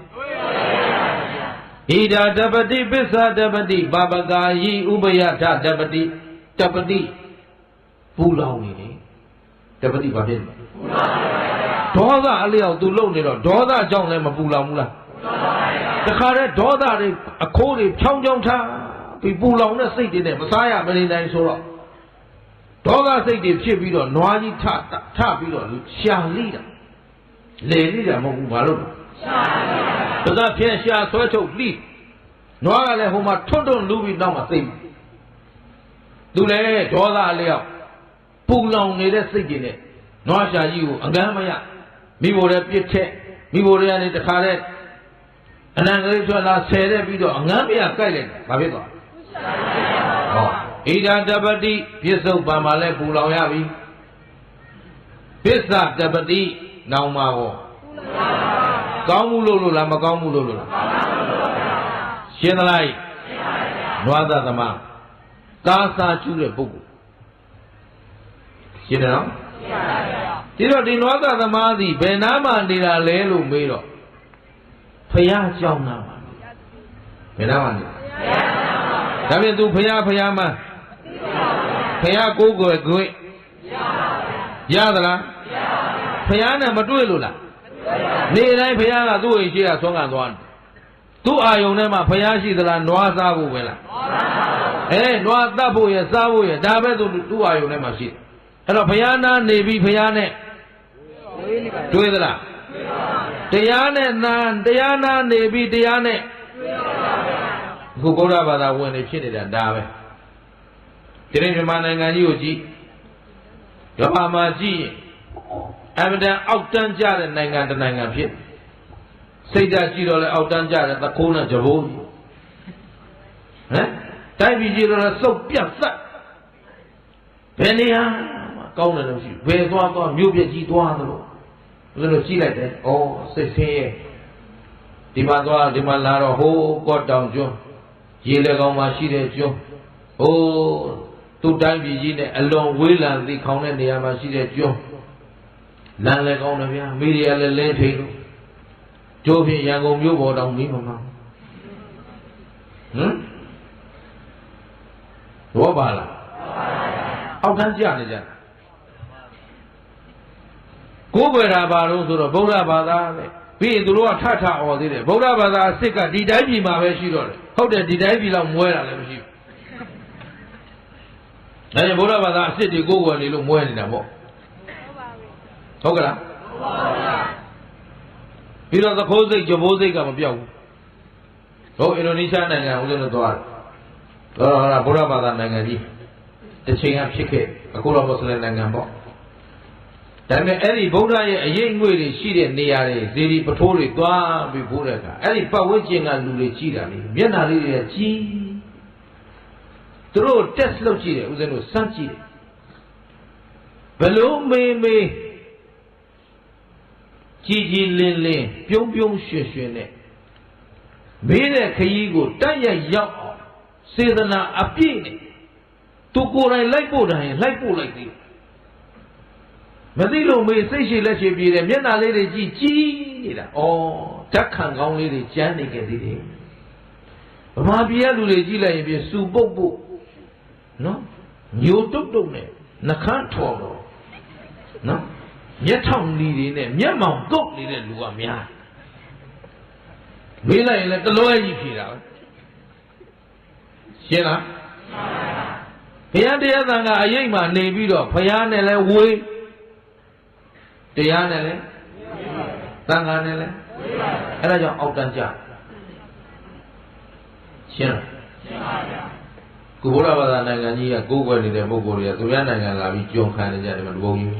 ယ်ဣဒာတပတိပစ္စတပတိဘာပကာယီဥပယတတပတိပူလောင်နေတယ်တပတိဘာဖြစ်လဲဒေါသအလျောက်သူလုံနေတော့ဒေါသကြောင့်လည်းမပူလောင်ဘူးလားတခါတည်းဒေါသတွေအခိုးတွေဖြောင်းထားပြီးပူလောင်တဲ့စိတ်တွေနဲ့မစားရမနေနိုင်ဆိုတော့ဒေါသစိတ်တွေဖြစ်ပြီးတော့နွားကြီးထပြီးတော့ရှာလိတာလေလိတာမဟုတ်ဘူးဘာလို့လဲရှာလိတာဒါဖြင့်ရှာဆွဲထုတ်လိနွားကလည်းဟိုမှာထွတ်လူပြီးနောက်မှာသိသူလည်းဒေါသအလျောက်ပူလောင်နေတဲ့စိတ်တွေနဲ့နွားရှာကြီးကိုအကမ်းမရမိဘတွေပြစ်ချက်မိဘတွေကနေတခါတည်းအနံကလေးဆွဲလာဆယ်တဲ့ပြီးတော့အငမ်းမရကြိုက်လိုက်ဘာဖြစ်သွားဟောဣဒာတပတိပြစ္ဆုတ်ပံမှာလဲပူလောင်ရပြီပစ္စတပတိနောင်မှာဟောကောင်းမှုလို့လားမကောင်းမှုလို့လားရှင်းသလားနွားသမားကားစားကျူးတဲ့ပုဂ္ဂိုလ်ရှင်းတယ်နော်ဒီတော့ဒီနွားသမားသည်ဘယ်နားမှနေတာလဲလို့မေးတော့ဖယားကြောင်းနာမှာဘယ်နားမှနေဒါဖြင့်သူဖယားမှဖယားကိုယ်ကိုယ်ခွင့်ရသလားဖယားနဲ့မတွေ့လို့လားနေတိုင်းဖယားကသူ့အိမ်ရှိကဆုံးခံသွားတယ်သူ့အာယုံထဲမှာဖယားရှိသလားနွားစားဖို့ပဲလားနွားတတ်ဖို့ရစားဖို့ရဒါပဲသူ့အာယုံထဲမှာရှိတယ်အဲ့တော့ဘုရားနာနေပြီဘုရားနဲ့တွေ့သလားတရားနဲ့တရားနာနေပြီတရားနဲ့အခုဗုဒ္ဓဘာသာဝင်နေဖြစ်နေတာဒါပဲဒီနေ့မြန်မာနိုင်ငံကြီးကိုကြည့်ကမ္ဘာမှာကြည့်အမှန်တန်အောက်တန်းကြတဲ့နိုင်ငံတစ်နိုင်ငံဖြစ်စိတ်ဓာတ်ကြည့်တော့လဲအောက်တန်းကြတဲ့သခိုးနဲ့ကြဘိုးတိုက်ပြီးကြည့်တော့လဲစုပ်ပြတ်ဆက်ဘယ်နေရာကောင်းတယ်လို့ရှိဘယ်သွားမြို့ပြကြီးသွားသလိုဘယ်လိုကြည့်လိုက်တယ်ဩစိတ်ဆင်းရဲ ဒီမှာသွားဒီမှာလာတော့ဟိုးကော့တောင်ကျွန်းရေလေကောင်မှာရှိတဲ့ကျွန်းဟိုးသူ့တိုင်းပြည်ကြီးနဲ့အလွန်ဝေးလံသိခေါင်တဲ့နေရာမှာရှိတဲ့ကျွန်းလမ်းလေကောင်းတယ်ဗျာမိရီယာလည်းလဲထိန်လို့ကျိုးဖြင့်ရန်ကုန်မြို့ပေါ်တောင်မီးမမှန်ဘောပါလားအောက်တန်းကြနေကြကိုယ်ွယ်တာဘာလို့ဆိုတော့ဗုဒ္ဓဘာသာနဲ့ပြီးရင်သူတို့ကထထအော်သေးတယ်ဗုဒ္ဓဘာသာအစ်စ်ကဒီတိုင်းပြည်မှာပဲရှိတော့တယ်ဟုတ်တယ်ဒီတိုင်းပြည်လောက်မွဲတာလည်းမရှိဘူးဒါကြောင့်ဗုဒ္ဓဘာသာအစ်စ်တွေကိုယ်ွယ်နေလို့မွဲနေတာပေါ့ဟုတ်ကလားပြီးတော့သခိုးစိတ်ကြဘိုးစိတ်ကမပြောက်ဘူးတို့အင်ဒိုနီးရှားနိုင်ငံဦးဇင်းတို့သွားတယ်တော့ဟာဗုဒ္ဓဘာသာနိုင်ငံကြီးတစ်ချိန်ကဖြစ်ခဲ့အခုတော့မွတ်စလင်နိုင်ငံပေါ့ဒါပေမဲ့အဲ့ဒီဗုဒ္ဓရဲ့အရေးငွေတွေရှိတဲ့နေရာတွေဇေဒီပထိုးတွေသွားပြီးဖို့တဲ့အခါအဲ့ဒီပတ်ဝန်းကျင်ကလူတွေကြည်တာလေမျက်နှာလေးတွေကြီးသူတို့ test လုပ်ကြည့်တယ်ဦးဇင်းတို့စမ်းကြည့်တယ်ဘလို့မေးကြည်ကြည်လင်းလင်းပြုံးပြုံးရွှင်ရွှင်နဲ့မေးတဲ့ခရီးကိုတိုက်ရိုက်ရောက်အောင်စေတနာအပြည့်နဲ့သူကိုယ်တိုင်လိုက်ပို့တယ်လိုက်ပို့လိုက်သေးမသိလို့မေးစိတ်ရှိလက်ရှိပြေးတယ်မျက်နှာလေးတွေကြည်နေတာဩဓာတ်ခံကောင်းလေးတွေကျန်းနေကြသေးတယ်ဗမာပြည်ကလူတွေကြည့်လိုက်ရင်ပြစူပုတ်ပုတ်နော်ညိုတုတ်တုတ်နဲ့နှခမ်းထော်တော့နော်မျက်ထောင်လီတွေနဲ့မျက်မှောင်ကုတ်နေတဲ့လူကများမေးလိုက်ရင်လည်းတလွဲကြီးဖြေတာပဲရှင်းလားဘုရားတရားသံဃာအရေးမှနေပြီးတော့ဘုရားနဲ့လည်းဝေးတရားနဲ့လည်းသံဃာနဲ့လည်းအဲ့ဒါကြောင့်အောက်တန်းကြရှင်းလားရှင်းပါဗျာကုဗုဒ္ဓဘာသာနိုင်ငံကြီးကကိုးကွယ်နေတဲ့ပုဂ္ဂိုလ်တွေကသူများနိုင်ငံလာပြီးကြုံခံနေကြတယ်မှာတဘုံကြီး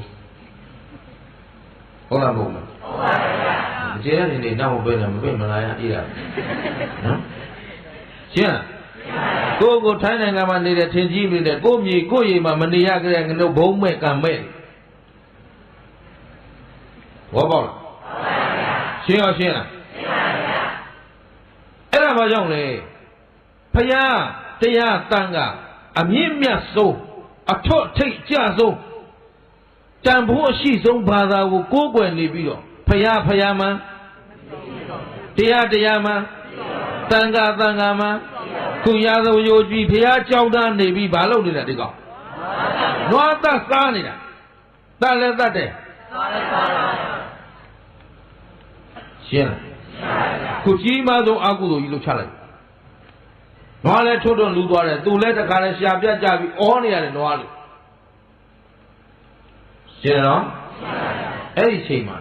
ဟုတ်လားမဟုတ်လားဟုတ်ပါဗျာကျေရနေနေနောက်မပဲနဲ့မပဲမလာရအေးတာနော်ရှင်းလားကိုထိုင်းနိုင်ငံမှာနေတဲ့ထင်ကြီးနေတဲ့ကိုမြေကိုရေမှာမနေရကြတဲ့ငါတို့ဘုံမဲ့ကံမဲ့ဘောပေါက်လားရှင်းအောင်ရှင်းလားရှင်းပါဗျာအဲ့ဒါဘာကြောင့်လဲဖယားတရားတန်ကအမြင့်မြတ်ဆုံးအထွတ်ထိပ်ကျဆုံးတန်ဖိုးအရှိဆုံးဘာသာကိုကိုးကွယ်နေပြီးတော့ဖယားမှန်တရားမှန်တန်ဃာမှန်ခုရသောယိုကြည်ဖယားကြောက်သားနေပြီးဘာလုပ်နေတာဒီကောင်နွားသက်စားနေတာတတ်လည်းတတ်တယ်ရှင်းလားခုကြီးမဆုံးအကုသိုလ်ကြီးလှုပ်ချလိုက်နွားလည်းထွတ်လူသွားတယ်သူလည်းတခါလည်းရှာပြတ်ကြပြီးအောနေရတယ်နွားလို့ရှင်းတော့အဲ့ဒီချိန်မှာ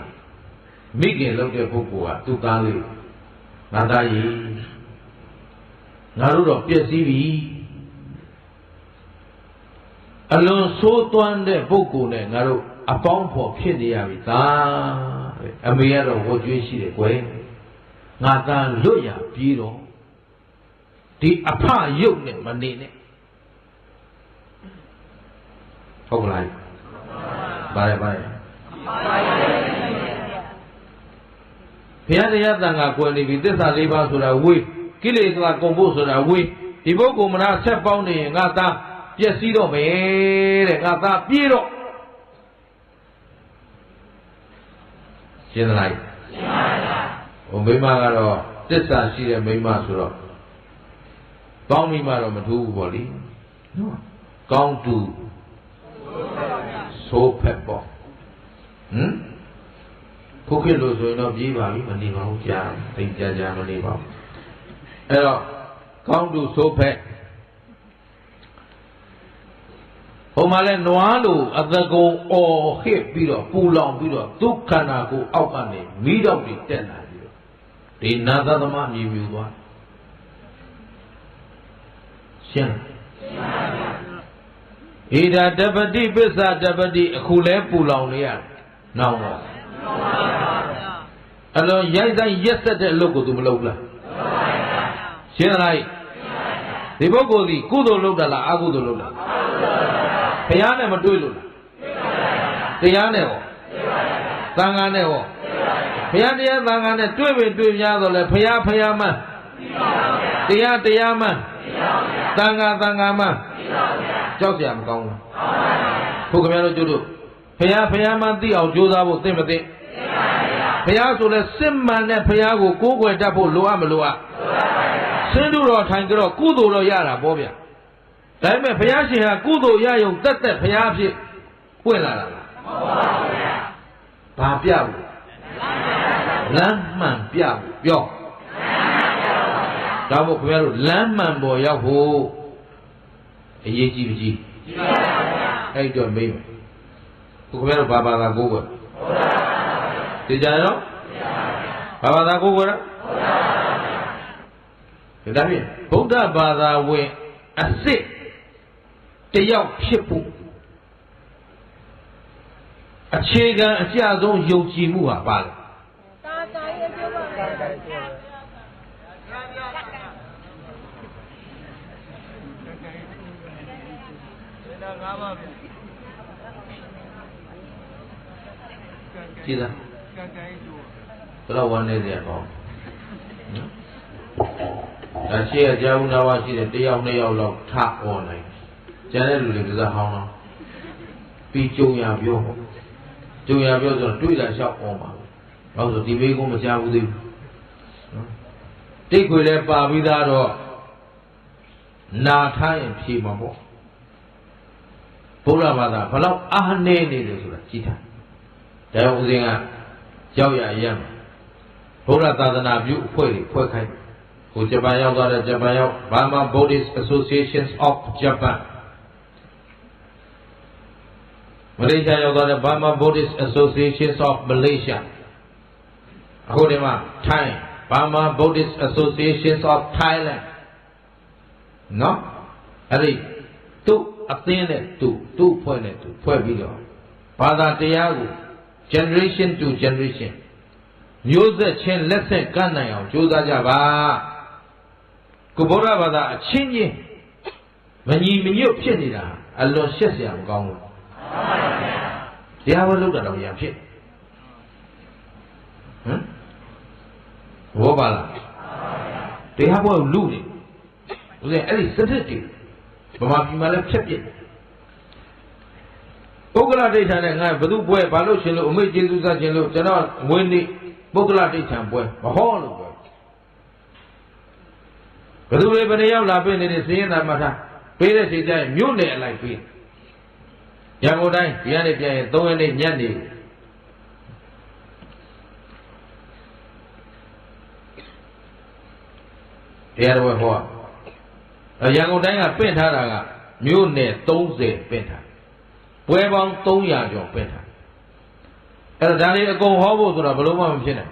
မိခင်လုပ်တဲ့ပုဂ္ဂိုလ်ကသူ့သားလေးငါသားကြီးငါတို့တော့ပြည့်စည်ပြီအလွန်ဆိုးသွမ်းတဲ့ပုဂ္ဂိုလ်နဲ့ငါတို့အပေါင်းဖော်ဖြစ်နေရပြီသားအမေကတော့ဝတ်ကြွေးရှိတယ်ကွယ်ငါသားလွတ်ရပြီးတော့ဒီအဖရုပ်နဲ့မနေနဲ့ဟုတ်ကလားဘာလဲဘုရားတရားသံဃာကွယ်နေပြီသစ္စာ၄ပါးဆိုတာဝေးကိလေသာကုန်ဖို့ဆိုတာဝေးဒီပုဂ္ဂိုလ်မနာဆက်ပေါင်းနေရင်ငါသားပျက်စီးတော့မယ်တဲ့ငါသားပြေးတော့ရှင်းလိုက်ရှင်းပါဗျာဟိုမိမကတော့သစ္စာရှိတဲ့မိမဆိုတော့ကောင်းမိမတော့မထူးဘူးပေါ့လေနော်ကောင်းတူဆိုးဖက်ပေါ့ခုခေတ်လို့ဆိုရင်တော့ပြေးပါပြီမနေပါဘူးကြားသိကြမနေပါဘူးအဲ့တော့ကောင်းတူဆိုးဖက်ဟိုမှာလဲနွားလို့အသကုံအော်ဟစ်ပြီးတော့ပူလောင်ပြီးတော့ဒုက္ခနာကိုအောက်ကနေမိတော့ပြီးတက်လာပြီးတော့ဒီနာသသမမြည်မြူသွားရှင်းဣဒာတပတိပစ္ဆတပတိအခုလဲပူလောင်နေရနောင်တော့အလုံးရိုက်တိုင်းရက်ဆက်တဲ့အလုပ်ကိုသူမလုပ်လားရှင်းလားဒီပုဂ္ဂိုလ်ဒီကုသိုလ်လုပ်တာလားအကုသိုလ်လုပ်တာဘုရားနဲ့မတွေ့လို့လားတရားနဲ့ဟောသံဃာနဲ့ဟော ဘုရားတရားသံဃာနဲ့တွေ့ပြီတွေ့များတော့လေဘုရားဘုရားမှတရားတရားမှသံဃာသံဃာမှကြောက်ကြမကောင်းဘူးဘုရားတို့ကျုပ်တို့ဘုရားဘုရားမှသိအောင်ကြိုးစားဖို့သိမသိဘုရားဆိုလဲစစ်မှန်တဲ့ဘုရားကိုကိုးကွယ်တတ်ဖို့လိုအပ်မလိုအပ်ဆင်းတုတော်ထိုင်ကြတော့ကုသိုလ်တော့ရတာပေါ့ဗျာဒါပေမဲ့ဘုရားရှင်ဟာကုသိုလ်ရယုံတက်တက်ဘုရားဖြစ်ပွင့်လာတာလားမဟုတ်ပါဘူးဗျာဘာပြဘူးလမ်းမှန်ပြဘူးပြောဒါမို့ခင်ဗျားတို့လမ်းမှန်ပေါ်ရောက်ဖို့အရေးကြီးပါကြီးကြီးပါဗျာအဲ့တော့မေးမယ်ခင်ဗျားတို့ဘာသာကိုးကွယ်သိကြရောဘာသာကိုးကွယ်လားဒါဖြင့်ဗုဒ္ဓဘာသာဝင်အစစ်တယောက်ဖြစ်ဖို့အခြေခံအကျဆုံးယုံကြည်မှုဟာပါလဲကြည့်လားဘယ်တော့ဝမ်းနေကြတော့ဒါရှိရကြောင်းနာဝရှိတဲ့တယောက်နှစ်ယောက်လောက်ထអော်နိုင်ကျန်တဲ့လူတွေကစားဟောင်းတော့ပြီးကြုံရပြောကြုံရပြောဆိုတော့တွေ့တာလျှောက်អော်ပါဘာလို့ဆိုဒီဘေးကိုမကြားဘူးသေးဘူးတိတ်ခွေလည်းပါပြီးသားတော့နာထားရင်ဖြေမှာပေါ့ဘုရားဘာသာဘလောက်အားနေနေတယ်ဆိုတာကြည့်ထားဒါကြောင့်ဦးဇင်းကရောက်ရရမှာဘုရားသာသနာပြုအဖွဲ့တွေဖွဲ့ခိုင်းဟိုဂျပန်ရောက်သွားတဲ့ဂျပန်ရောက် Burma Buddhist Associations of Japan မလေးရှားရောက်သွားတဲ့ Burma Buddhist Associations of Malaysia အခုဒီမှာ Thai Burma Buddhist Associations of Thailand နော်အဲ့ဒီသူအသင်းနဲ့သူဖွဲ့နဲ့သူဖွဲ့ပြီးတော့ဘာသာတရားကို generation to generation မျိုးဆက်ချင်းလက်ဆင့်ကမ်းနိုင်အောင်ကြိုးစားကြပါကိုဗုဒ္ဓဘာသာအချင်းချင်းမညီမညွတ်ဖြစ်နေတာအလွန်ရှက်စရာမကောင်းဘူးတရားဝဲလုပ်တာတော့ရဖြစ်ဘောပါလားတရားပွဲလူနေဦးဇင်းအဲ့ဒီစတစ်တွေဗမာပြည်မှာလည်းဖြတ်ပြစ်ပုဂ္ဂလဒိဋ္ဌာနဲ့ငါဘယ်သူပွဲဘာလို့ရှင်လို့အမေကျေးဇူးစားခြင်းလို့ကျွန်တော်ဝင်းနေပုဂ္ဂလဒိဋ္ဌာပွဲမဟောလို့ပဲဘယ်သူတွေဘယ်နှယောက်လာပေးနေတဲ့စီးရင်သာမှတ်ထားပေးတဲ့ချိန်ကျရင်မြို့နယ်အလိုက်ပေးရန်ကုန်တိုင်းဒီကနေပြန်ရင်3ရက်နေ့ညနေတရားတော်ဟောရန်ကုန်တိုင်းကပင့်ထားတာကမြို့နယ်30ပင့်ထားပွဲပေါင်း300ကျော်ပင့်ထားအဲ့တော့ဒါလေးအကုန်ဟောဖို့ဆိုတော့ဘယ်လိုမှမဖြစ်နိုင်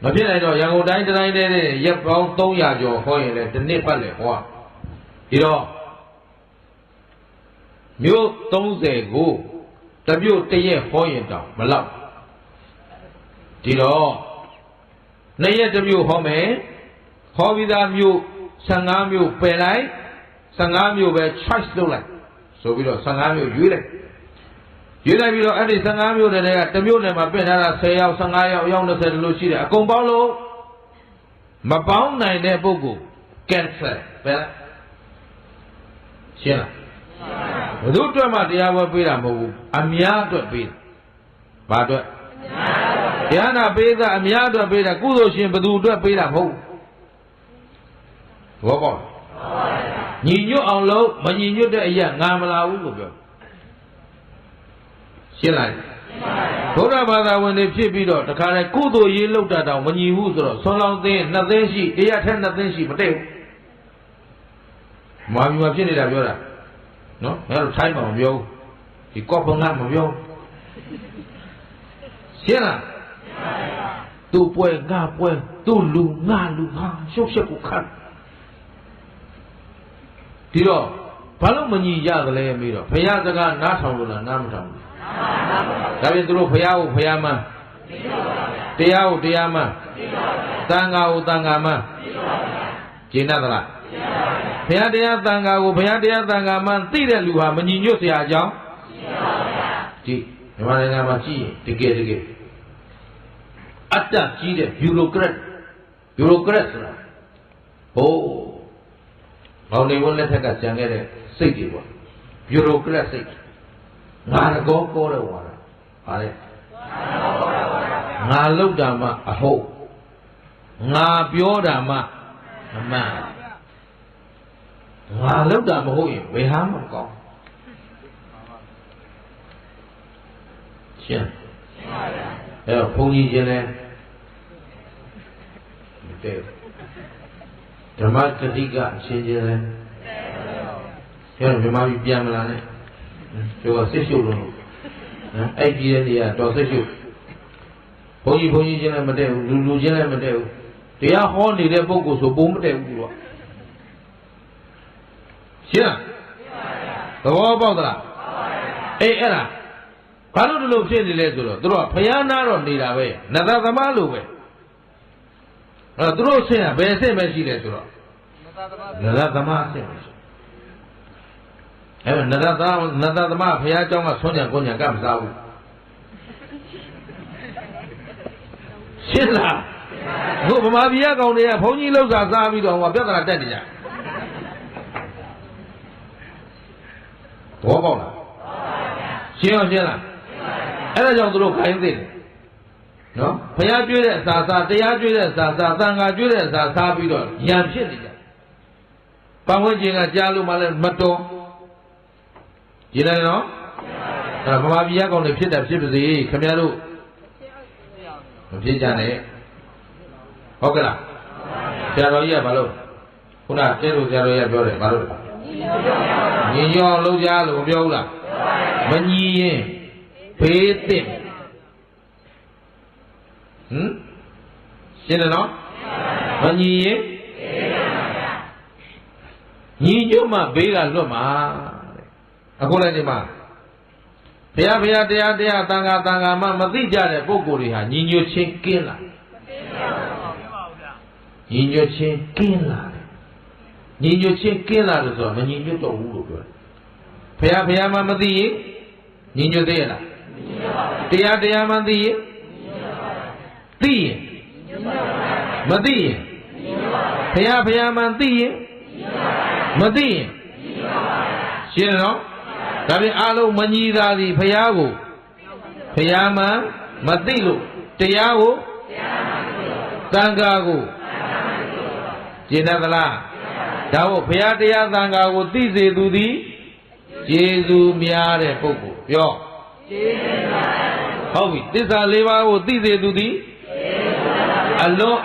မဖြစ်နိုင်တော့ရန်ကုန်တိုင်းတိုင်းတဲ့ရက်ပေါင်း300ကျော်ဟောရင်လည်းတစ်နှစ်ပတ်လည်းဟောဒီတော့မြို့30ကိုတစ်မြို့တစ်ရက်ဟောရင်တောင်မလောက်ဒီတော့နှစ်ရက်တစ်မြို့ဟောမယ်ဟောပြီးသားမြို့15မြို့ပယ်လိုက်15မြို့ပဲ choice လုပ်လိုက်ဆိုပြီးတော့15မြို့ရွေးလိုက်ပြီးတော့အဲ့ဒီ15မြို့တွေကတစ်မြို့နယ်မှာပြင်ထားတာ10ယောက်15ယောက်အယောက်20လို့ရှိတယ်အကုန်ပေါင်းလို့မပေါင်းနိုင်တဲ့ပုဂ္ဂိုလ် cancel ပဲရှင်းလားဘယ်သူအတွက်မှတရားပွဲပေးတာမဟုတ်ဘူးအများအတွက်ပေးတာဘာအတွက်တရားနာပေးတာအများအတွက်ပေးတာကုသိုလ်ရှင်ဘယ်သူအတွက်ပေးတာမဟုတ်ဘောပေါ့ညီညွတ်အောင်လို့မညီညွတ်တဲ့အရာငါမလာဘူးလို့ပြောရှင်းလိုက်ဘုရားဘာသာဝင်တွေဖြစ်ပြီးတော့တခါလေကုသိုလ်ရေးလောက်တာတောင်မညီဘူးဆိုတော့ဆွန်လောင်းသိန်း2သိန်းရှိတရားထက်2သိန်းရှိမတည့်ဘူးမာမီမှာဖြစ်နေတာပြောတာနော်ငါတို့ထိုင်းမှာမပြောဘူးဒီကော့ပုံကမပြောရှင်းလားသူပွဲငါပွဲသူလူငါလူဟာရှုပ်ရှက်ကိုခတ်ဒီတော့ဘာလို့မညီကြသလဲမေးတော့ဘုရားစကားနားထောင်လို့လားနားမထောင်ဘူးဒါပြင်သူတို့ဘုရားကိုဘုရားမှန်းတရားကိုတရားမှန်းသံဃာကိုသံဃာမှန်းကျင့်တတ်သလားဘုရားတရားသံဃာကိုဘုရားတရားသံဃာမှန်းသိတဲ့လူဟာမညီညွတ်เสียအကြောင်းကြည့်မြန်မာနိုင်ငံမှာကြည့်ရင်တကယ် atta ji de bureaucratဆိုတာဟိုမောင်နေဝလက်ထက်ကကြံခဲ့တဲ့စိတ်တွေပေါ့ bureaucrat စိတ်ငါကောတဲ့ဝါတာဟာလေငါလောက်တာမှအဟုတ်ငါပြောတာမှမမှန်ငါလောက်တာမဟုတ်ရင်ဘယ်ဟာမှမကောင်းရှင်းပါဗျာအဲ့တော့ဘုန်းကြီးချင်းလဲတဲ့ဓမ္မကတိကအချင်းချင်းလဲအဲ့တော့မြန်မာပြည်ပြန်မလာနဲ့ကျော်စစ်ရှုပ်လို့အဲ့ပြည်တဲ့နေရာတော်စစ်ရှုပ်ဘုန်းကြီးချင်းလည်းမတည့်ဘူးလူချင်းလည်းမတည့်ဘူးတရားဟောနေတဲ့ပုဂ္ဂိုလ်ဆိုပုံမတည့်ဘူးသူကရှင်းလားသဘောပေါက်သလားအေးအဲ့ဒါဘာလို့ဒီလိုဖြစ်နေလဲဆိုတော့သူတို့ကဖယားနာတော့နေတာပဲနတ်သမားလိုပဲအဲ့တော့သူတို့ဆင်းကဘယ်အဆင့်ပဲရှိတယ်ဆိုတော့နတ်သမားအဆင့်ပဲရှိအဲ့တော့နတ်သမားဖယားเจ้าကဆွမ်းကြံကိုညံကမစားဘူးရှင်းလားဘုဗမာပြည်ကောင်တွေကဘုန်းကြီးလောက်စာစားပြီးတော့ဟိုပြဿနာတက်နေကြဘောပေါက်လားရှင်းလားအဲ့ဒါကြောင့်သူတို့ခိုင်းသိတယ်နော်ဘုရားကျွေးတဲ့အစာစားတရားကျွေးတဲ့အစာစားသံဃာကျွေးတဲ့အစာစားပြီးတော့ရံဖြစ်နေကြပတ်ဝန်းကျင်ကကြားလို့မှလည်းမတော်ကြည်တယ်နော်အဲ့ဗမာပြည်ကောင်တွေဖြစ်တယ်ဖြစ်ပါစေခင်ဗျားတို့မဖြစ်ကြနဲ့ဟုတ်ကဲ့လားဆရာတော်ကြီးကဘာလို့ခုနတဲ့လို့ဆရာတော်ကြီးကပြောတယ်ဘာလို့ညီညွတ်အောင်လုပ်ကြလို့မပြောဘူးလားမညီရင်ဘေးသင့်ရှင်းတယ်နော်မညီရင်ညီညွတ်မှဘေးကလွတ်မှာအခုလည်းဒီမှာဘုရားတရားတန်ခါမှမသိကြတဲ့ပုဂ္ဂိုလ်တွေဟာညီညွတ်ခြင်းကင်းလာညီညွတ်ခြင်းကင်းလာတယ်ညီညွတ်ခြင်းကင်းလာလို့ဆိုတော့မညီညွတ်တော့ဘူးလို့ပြောတယ်ဘုရားမှမသိရင်ညီညွတ်သေးရလားတရားမှသိရင်သိရင်မသိရင်ဘုရားမှသိရင်မသိရင်ရှင်းနော်ဒါပြင်အားလုံးမညီတာဒီဘုရားကိုဘုရားမှမသိလို့တရားကိုသံဃာကိုရှင်းတယ်သလားဒါဟုတ်ဘုရားတရားသံဃာကိုသိစေသူသည်ကျေးဇူးများတဲ့ပုဂ္ဂိုလ်ပြောဟုတ်ပြီသစ္စာ၄ပါးကိုသိစေသူသည်အလွန်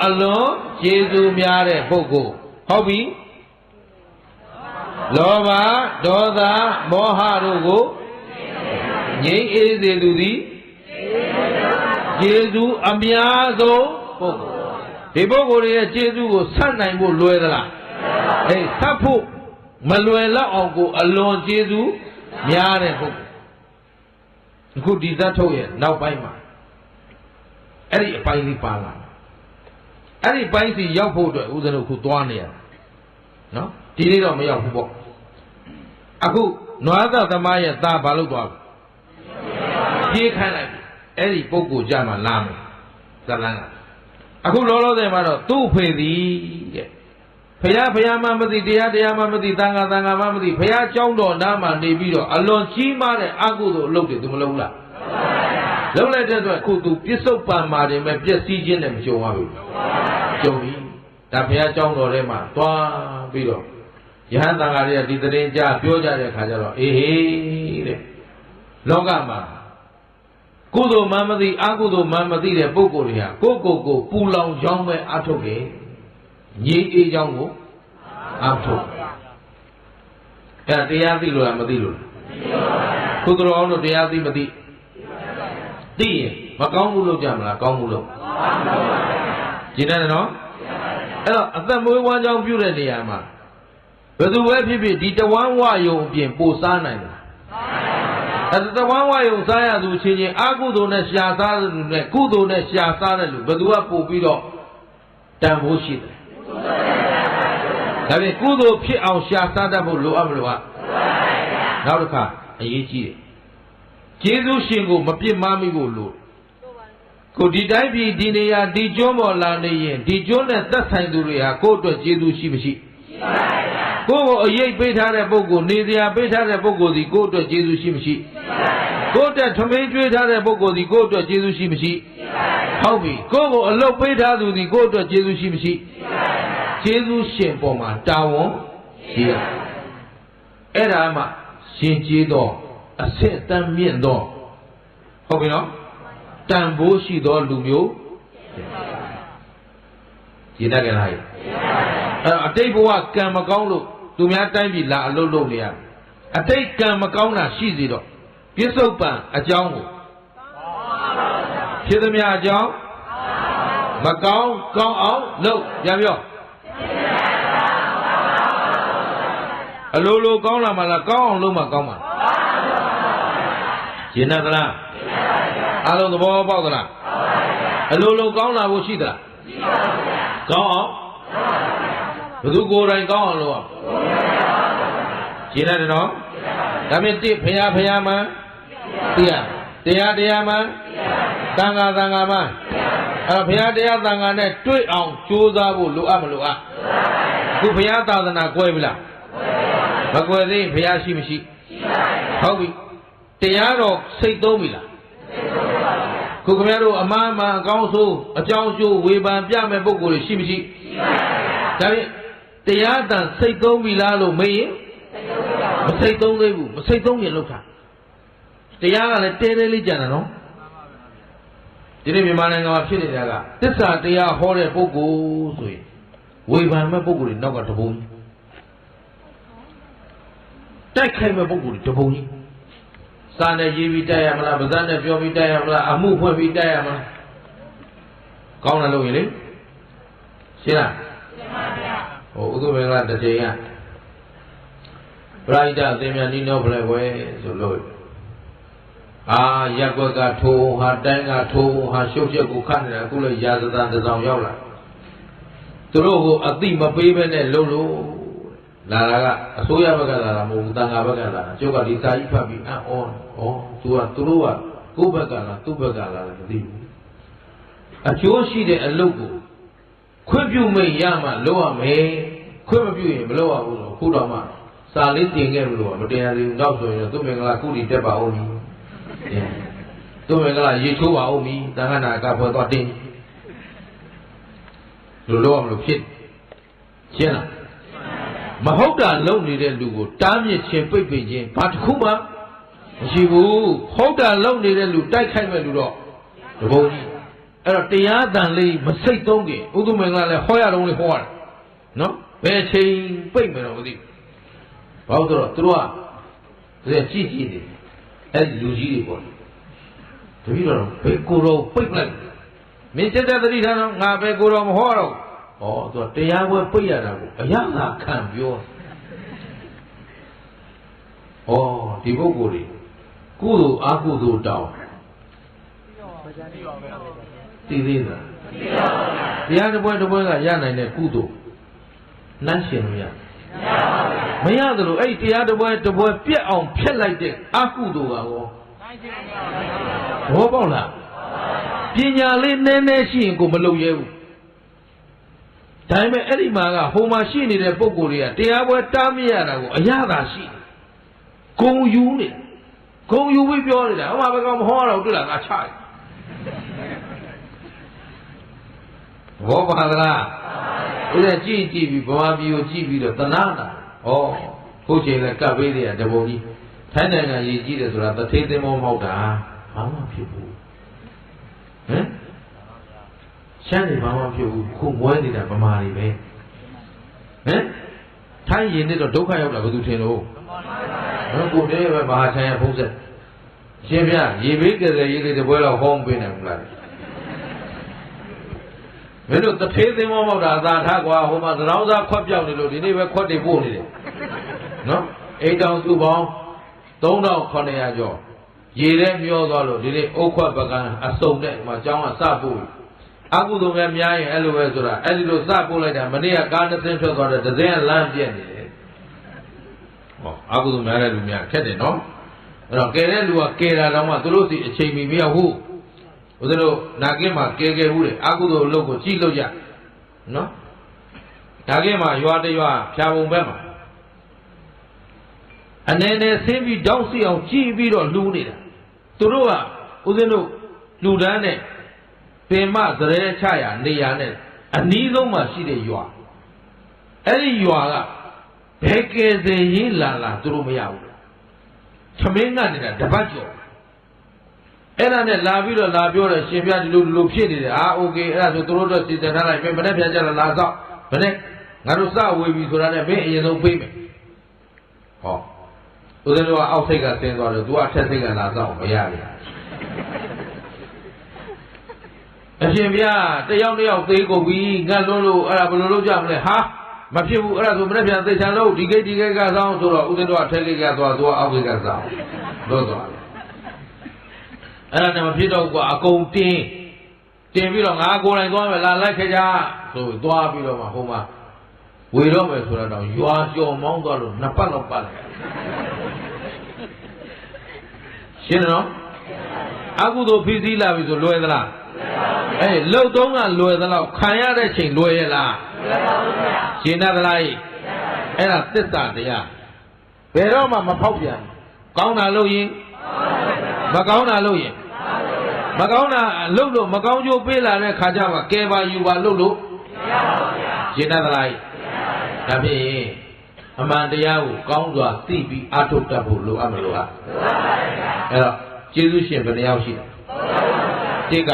ကျေးဇူးများတဲ့ပုဂ္ဂိုလ်ဟုတ်ပြီလောဘဒေါသမောဟတို့ကိုငြိမ်းအေးစေသူသည်ကျေးဇူးအများဆုံးပုဂ္ဂိုလ်ဒီပုဂ္ဂိုလ်ရဲ့ကျေးဇူးကိုဆတ်နိုင်ဖို့လွယ်သလားအေးဆတ်ဖို့မလွယ်လောက်အောင်ကိုအလွန်ကျေးဇူးများတဲ့ပုဂ္ဂိုလ်အခုဒီဇတ်ထုတ်ရဲ့နောက်ပိုင်းမှာအဲ့ဒီအပိုင်းလေးပါလာအဲ့ဒီပိုင်းစီရောက်ဖို့အတွက်ဦးဇင်းတို့ခုသွားနေရနော်ဒီနေ့တော့မရောက်ဘူးပေါ့အခုနွားသသမားရဲ့သားဘာလို့သွားပြေးခိုင်းလိုက်အဲ့ဒီပုဂ္ဂိုလ်ကြမှာလာမယ်ဇလန်းကအခုလောလောဆယ်မှာတော့သူ့ဖေသည်တဲ့ဘုရားမှမသိတရားမှမသိသံဃာမှမသိဘုရားကျောင်းတော်နားမှာနေပြီးတော့အလွန်ကြီးမားတဲ့အကုသိုလ်အလုပ်တွေသူမလုပ်လားလုပ်လိုက်တဲ့အတွက်ခုသူပြစ္ဆုတ်ပံမာတယ်မဲ့ပျက်စီးခြင်းနဲ့မကြုံရဘူးကြုံပြီဒါဘုရားကျောင်းတော်ထဲမှာသွားပြီးတော့ယဟန်သံဃာတွေကဒီတရင်ကြားပြောကြတဲ့ခါကျတော့အေးဟေးတဲ့လောကမှာကုသိုလ်မှမသိအကုသိုလ်မှမသိတဲ့ပုဂ္ဂိုလ်တွေဟာကိုပူလောင်ကြောင်းပဲအထုတ်တယ်ငြိမ်းအေးကြောင်းကိုအထုတ်အဲ့တရားသိလို့လားမသိလို့လားကုသိုလ်အောင်တို့တရားသိမသိသိရင်မကောင်းဘူးလို့ကြမလားကောင်းဘူးလို့ကျင်တယ်နော်အဲ့တော့အသက်မွေးဝမ်းကြောင်းပြုတဲ့နေရာမှာဘယ်သူပဲဖြစ်ဖြစ်ဒီတဝမ်းဝယုံအပြင်ပို့စားနိုင်တယ်အဲ့တဝမ်းဝယုံစားရသူချင်းချင်းအကုသိုလ်နဲ့ရှာစားတဲ့လူနဲ့ကုသိုလ်နဲ့ရှာစားတဲ့လူဘယ်သူကပို့ပြီးတော့တန်ဖိုးရှိတယ်ဒါပြင်ကုသိုလ်ဖြစ်အောင်ရှာစားတတ်ဖို့လိုအပ်မလို့ဟာနောက်တစ်ခါအရေးကြီးတယ်ကျေးဇူးရှင်ကိုမပြစ်မှားမိဖို့လို ကိုဒီတိုင်းပြည်ဒီနေရာဒီကျွန်းပေါ်လာနေရင်ဒီကျွန်းနဲ့သက်ဆိုင်သူတွေဟာကိုယ့်အတွက်ကျေးဇူးရှိမရှိရှိပါဘူးကိုယ့်ကိုအရေးပေးထားတဲ့ပုဂ္ဂိုလ်နေစရာပေးထားတဲ့ပုဂ္ဂိုလ်ဒီကိုယ့်အတွက်ကျေးဇူးရှိမရှိရှိပါဘူးကိုယ့်အတွက်ထမင်းကျွေးထားတဲ့ပုဂ္ဂိုလ်ဒီကိုယ့်အတွက်ကျေးဇူးရှိမရှိဟုတ်ပြီကိုယ့်ကိုအလုပ်ပေးထားသူဒီကိုယ့်အတွက်ကျေးဇူးရှိမရှိကျေးဇူးရှင်ပေါ်မှာတာဝန်ရှိရအဲ့ဒါမှရှင်ကျေးသောအဆင့်တန်းမြင့်သောဟုတ်ပြီနော်တန်ဖိုးရှိသောလူမျိုးရည်တတ်ကြလားအဲ့အတိတ်ဘဝကံမကောင်းလို့သူများတိုင်းပြည်လာအလုပ်လုပ်နေရအတိတ်ကံမကောင်းတာရှိစေတော့ပြစ္ဆုတ်ပံအကြောင်းကိုဖြစ်သမျှအကြောင်းမကောင်းကောင်းအောင်လုပ်ပြန်ပြောအလိုလိုကောင်းလာမှလားကောင်းအောင်လုပ်မှကောင်းမှာရည်တတ်သလားအားလုံးသဘောပေါက်သလားအလိုလိုကောင်းလာဖို့ရှိသလားရှိပါဘူးဗျာကောင်းအောင်ဘယ်သူကိုယ်တိုင်ကောင်းအောင်လုပ်အောင်ရှင်းတယ်နော်ဒါဖြင့်တိဖရာဖရာမှတရားတရားမှသံဃာမှအဲ့ဖရာတရားသံဃာနဲ့တွေ့အောင်ကြိုးစားဖို့လိုအပ်မလိုအပ်ခုဖရာသာသနာကွဲပြီလားမကွဲသေးဖရာရှိမရှိဟုတ်ပြီတရားတော်စိတ်သုံးပြီလားခုခင်ဗျားတို့အမှားမှန်အကောင်းဆုံးအကြောင်းကျိုးဝေဖန်ပြမဲ့ပုဂ္ဂိုလ်တွေရှိမရှိရှိပါဘူးဒါဖြင့်တရားတန်စိတ်သုံးပြီလားလို့မေးရင်မစိတ်သုံးသေးဘူးမစိတ်သုံးရင်လောက်တာတရားကလည်းတဲတဲလေးကြံတာနော်ဒီနေ့မြန်မာနိုင်ငံမှာဖြစ်နေတာကသစ္စာတရားဟောတဲ့ပုဂ္ဂိုလ်ဆိုရင်ဝေဖန်မဲ့ပုဂ္ဂိုလ်တွေနောက်ကတပုံကြီးတိုက်ခိုက်မဲ့ပုဂ္ဂိုလ်တွေတပုံကြီးစာနဲ့ရေးပြီးတိုက်ရမလားဗဇတ်နဲ့ပြောပြီးတိုက်ရမလားအမှုဖွင့်ပြီးတိုက်ရမလားကောင်းတယ်လို့ရင်လေရှင်းလားရှင်းပါဗျာဟိုဥဒုမင်္ဂလာတစ်ချိန်ကပရိဒအသင်များနီးနောဖလဲဝဲဆိုလို့ရက်ွက်ကထိုးဟာတိုင်းကထိုးဟာရှုပ်ချက်ကိုခတ်နေတာအခုလည်းရာဇသံတစ်ဆောင်ရောက်လာသူတို့ကိုအတိမပေးဘဲနဲ့လှုပ်လို့လာတာကအစိုးရဘက်ကလာတာမဟုတ်ဘူးတန်ခါဘက်ကလာတာကျုပ်ကဒီစာကြီးဖတ်ပြီးသူတို့ကကိုယ့်ဘက်ကလာသူ့ဘက်ကလာတယ်မသိဘူးအကျိုးရှိတဲ့အလုပ်ကိုခွင့်ပြုမိတ်ရမှလုပ်ရမယ်ခွင့်မပြုရင်မလုပ်ရဘူးလို့ခုတော့မှစာလေးတင်ခဲ့လို့မတင်ရသေးဘူးတော့ဆိုရင်သူ့မင်္ဂလာကုတီတက်ပါဦးမီသူ့မင်္ဂလာရေချိုးပါဦးမီတန်ခါနာကဖွဲ့သွားတင်လို့လုပ်ရမလို့ဖြစ်ရှင်းလားမဟုတ်တာလုံနေတဲ့လူကိုတားမြစ်ခြင်းပိတ်ပင်ခြင်းဘာတစ်ခုမှမရှိဘူးဟုတ်တာလုံနေတဲ့လူတိုက်ခိုက်မဲ့လူတော့တဘုံကြီးအဲ့တော့တရားတန်လေးမစိတ်သုံးခင်ဥဒုမင်္ဂလာလည်းဟောရတော့လေဟောရတယ်နော်ဘယ်ချိန်ပိတ်မယ်တော့မသိဘာလို့တော့သူတို့ကကြည့်နေအဲ့ဒီလူကြီးတွေပေါ့တပည့်တော်ဘယ်ကိုတော့ပိတ်လိုက်မင်းချက်တဲ့တတိထားတော့ငါပဲကိုတော့မဟောတော့သူကတရားပွဲပိတ်ရတာကိုအရသာခံပြောဒီပုဂ္ဂိုလ်တွေကုသိုလ်အကုသိုလ်တောင်းသိသေးလားတရားတစ်ပွဲတစ်ပွဲကရနိုင်တဲ့ကုသိုလ်နှမ်းရှင်လို့ရမရသလိုအဲ့တရားတစ်ပွဲတစ်ပွဲပြက်အောင်ဖျက်လိုက်တဲ့အကုသိုလ်ကဘောပေါက်လားပညာလေးနည်းနည်းရှိရင်ကိုမလုပ်ရဲဘူးဒါပေမဲ့အဲ့ဒီမှာကဟိုမှာရှိနေတဲ့ပုံကိုယ်တွေကတရားပွဲတားမရတာကိုအရသာရှိဂုံယူနေဂုံယူပြီးပြောနေတာဟိုမှာဘယ်ကောင်မဟောတော့တွေ့လားငါချတယ်ဘောပါသလားဦးဇင်းကြည့်ပြီးဗမာပြည်ကိုကြည့်ပြီးတော့တနာတာခုချိန်လည်းကပ်ပေးတယ်တဘုံကြီးထိုင်းနိုင်ငံရည်ကြည့်တယ်ဆိုတာတထေးသင်္ဘောမဟုတ်တာဘာမှဖြစ်ဘူးဟမ်ရှမ်းနေဘာမှဖြစ်ဘူးခုမွဲနေတာဗမာတွေပဲဟမ်ထိုင်းရင်နဲ့တော့ဒုက္ခရောက်တာဘယ်သူထင်လို့ကိုတည်းပဲမဟာဆိုင်ရဖုံးဆက်ရှင်ဗျရေဘေးကလေးရေးလေးတပွဲတော့ဟောင်းပေးနိုင်ဘူးလားမင်းတို့တထေးသင်္ဘောမောက်တာအသာထားကွာဟိုမှာသရောင်းစားခွက်ပြောက်နေလို့ဒီနေ့ပဲခွက်တွေပို့နေတယ်နော်အိမ်တောင်စုပေါင်း3900ကျော်ရေထဲမျောသွားလို့ဒီနေ့အုတ်ခွက်ပကံအစုံနဲ့မှာကျောင်းကစပို့အကုသိုလ်ပဲများရင်အဲ့လိုပဲဆိုတာအဲ့ဒီလိုစပို့လိုက်တာမနေ့ကကားတစ်စင်းထွက်သွားတဲ့တစ်စင်းကလမ်းပြက်နေတယ်အကုသိုလ်များတဲ့လူများခက်တယ်နော်အဲ့တော့ကဲတဲ့လူကကဲတာတော့မှသူတို့စီအချိန်မီမရောက်ဘူး ဦးဇင်းတို့နာကင်းမှာကဲကဲဘူးလေအကုသိုလ်အလုပ်ကိုကြည့်လို့ရနော်နာကင်းမှာရွာတရွာဖြာပုံဘက်မှာအနေနဲ့ဆင်းပြီးတောင်းစီအောင်ကြည့်ပြီးတော့လှူနေတာသူတို့ကဦးဇင်းတို့လှူဒန်းတဲ့ပင်မသရဲချရာနေရာနဲ့အနီးဆုံးမှာရှိတဲ့ရွာအဲ့ဒီရွာကဘယ်ကဲစေရင်လာသူတို့မရဘူးသမင်းကနေတာတပတ်ကျော်အဲ့ဒါနဲ့လာပြီးတော့လာပြောတယ်ရှင်ပြဒီလိုဖြစ်နေတယ်โอเคအဲ့ဒါဆိုသူတို့တော့စီစဉ်ထားလိုက်မင်းနဲ့ပြန်ကြလာလာဆောက်ဘယ်နဲ့ငါတို့စဝေးပြီဆိုတာနဲ့မင်းအရင်ဆုံးပြေးမယ်ဟောဦးဇင်းတို့ကအောက်စိတ်ကဆင်းသွားတယ်သူကအထက်စိတ်ကလာဆောက်မရဘူးအရှင်ဗျာတယောက်သေးကုန်ပြီငတ်လို့အဲ့ဒါဘယ်လိုလုပ်ကြမလဲဟာမဖြစ်ဘူးအဲ့ဒါဆိုမနေ့ပြန်သိချာလို့ဒီကိတ်ကဆောင်းဆိုတော့ဦးဇင်းတို့အထက်ကိတ်ကသွားသူကအောက်ကိတ်ကဆောင်းလို့သွားအဲ့ဒါနဲ့မဖြစ်တော့ကွာအကုန်တင်ပြီးတော့ငါကိုယ်တိုင်သွားမယ်လာလိုက်ခဲ့ကြဆိုသွားပြီးတော့မှဟိုမှာဝေတော့မယ်ဆိုတော့ရွာကျော်မောင်းသွားလို့နှစ်ပတ်လောက်ပတ်လိုက်ရှင်းနော်အကုသိုလ်ဖိစီးလာပြီဆိုလွယ်သလားအဲ့လှုပ်တုံးကလွယ်သလားခံရတဲ့ချိန်လွယ်ရဲ့လားရှင်းသလားအဲ့ဒါသစ္စာတရားဘယ်တော့မှမဖောက်ပြန်ကောင်းတာလုပ်ရင်မကောင်းတာလုပ်ရင်မကောင်းတာလုပ်လို့မကောင်းကျိုးပေးလာတဲ့ခါကျမှကဲပါယူပါလုပ်လို့ရှင်းသလားဒါဖြင့်အမှန်တရားကိုကောင်းစွာသိပြီးအားထုတ်တတ်ဖို့လိုအပ်မလို့ဟာအဲ့တော့ကျေးဇူးရှင်ဘယ်နှယောက်ရှိလဲတိက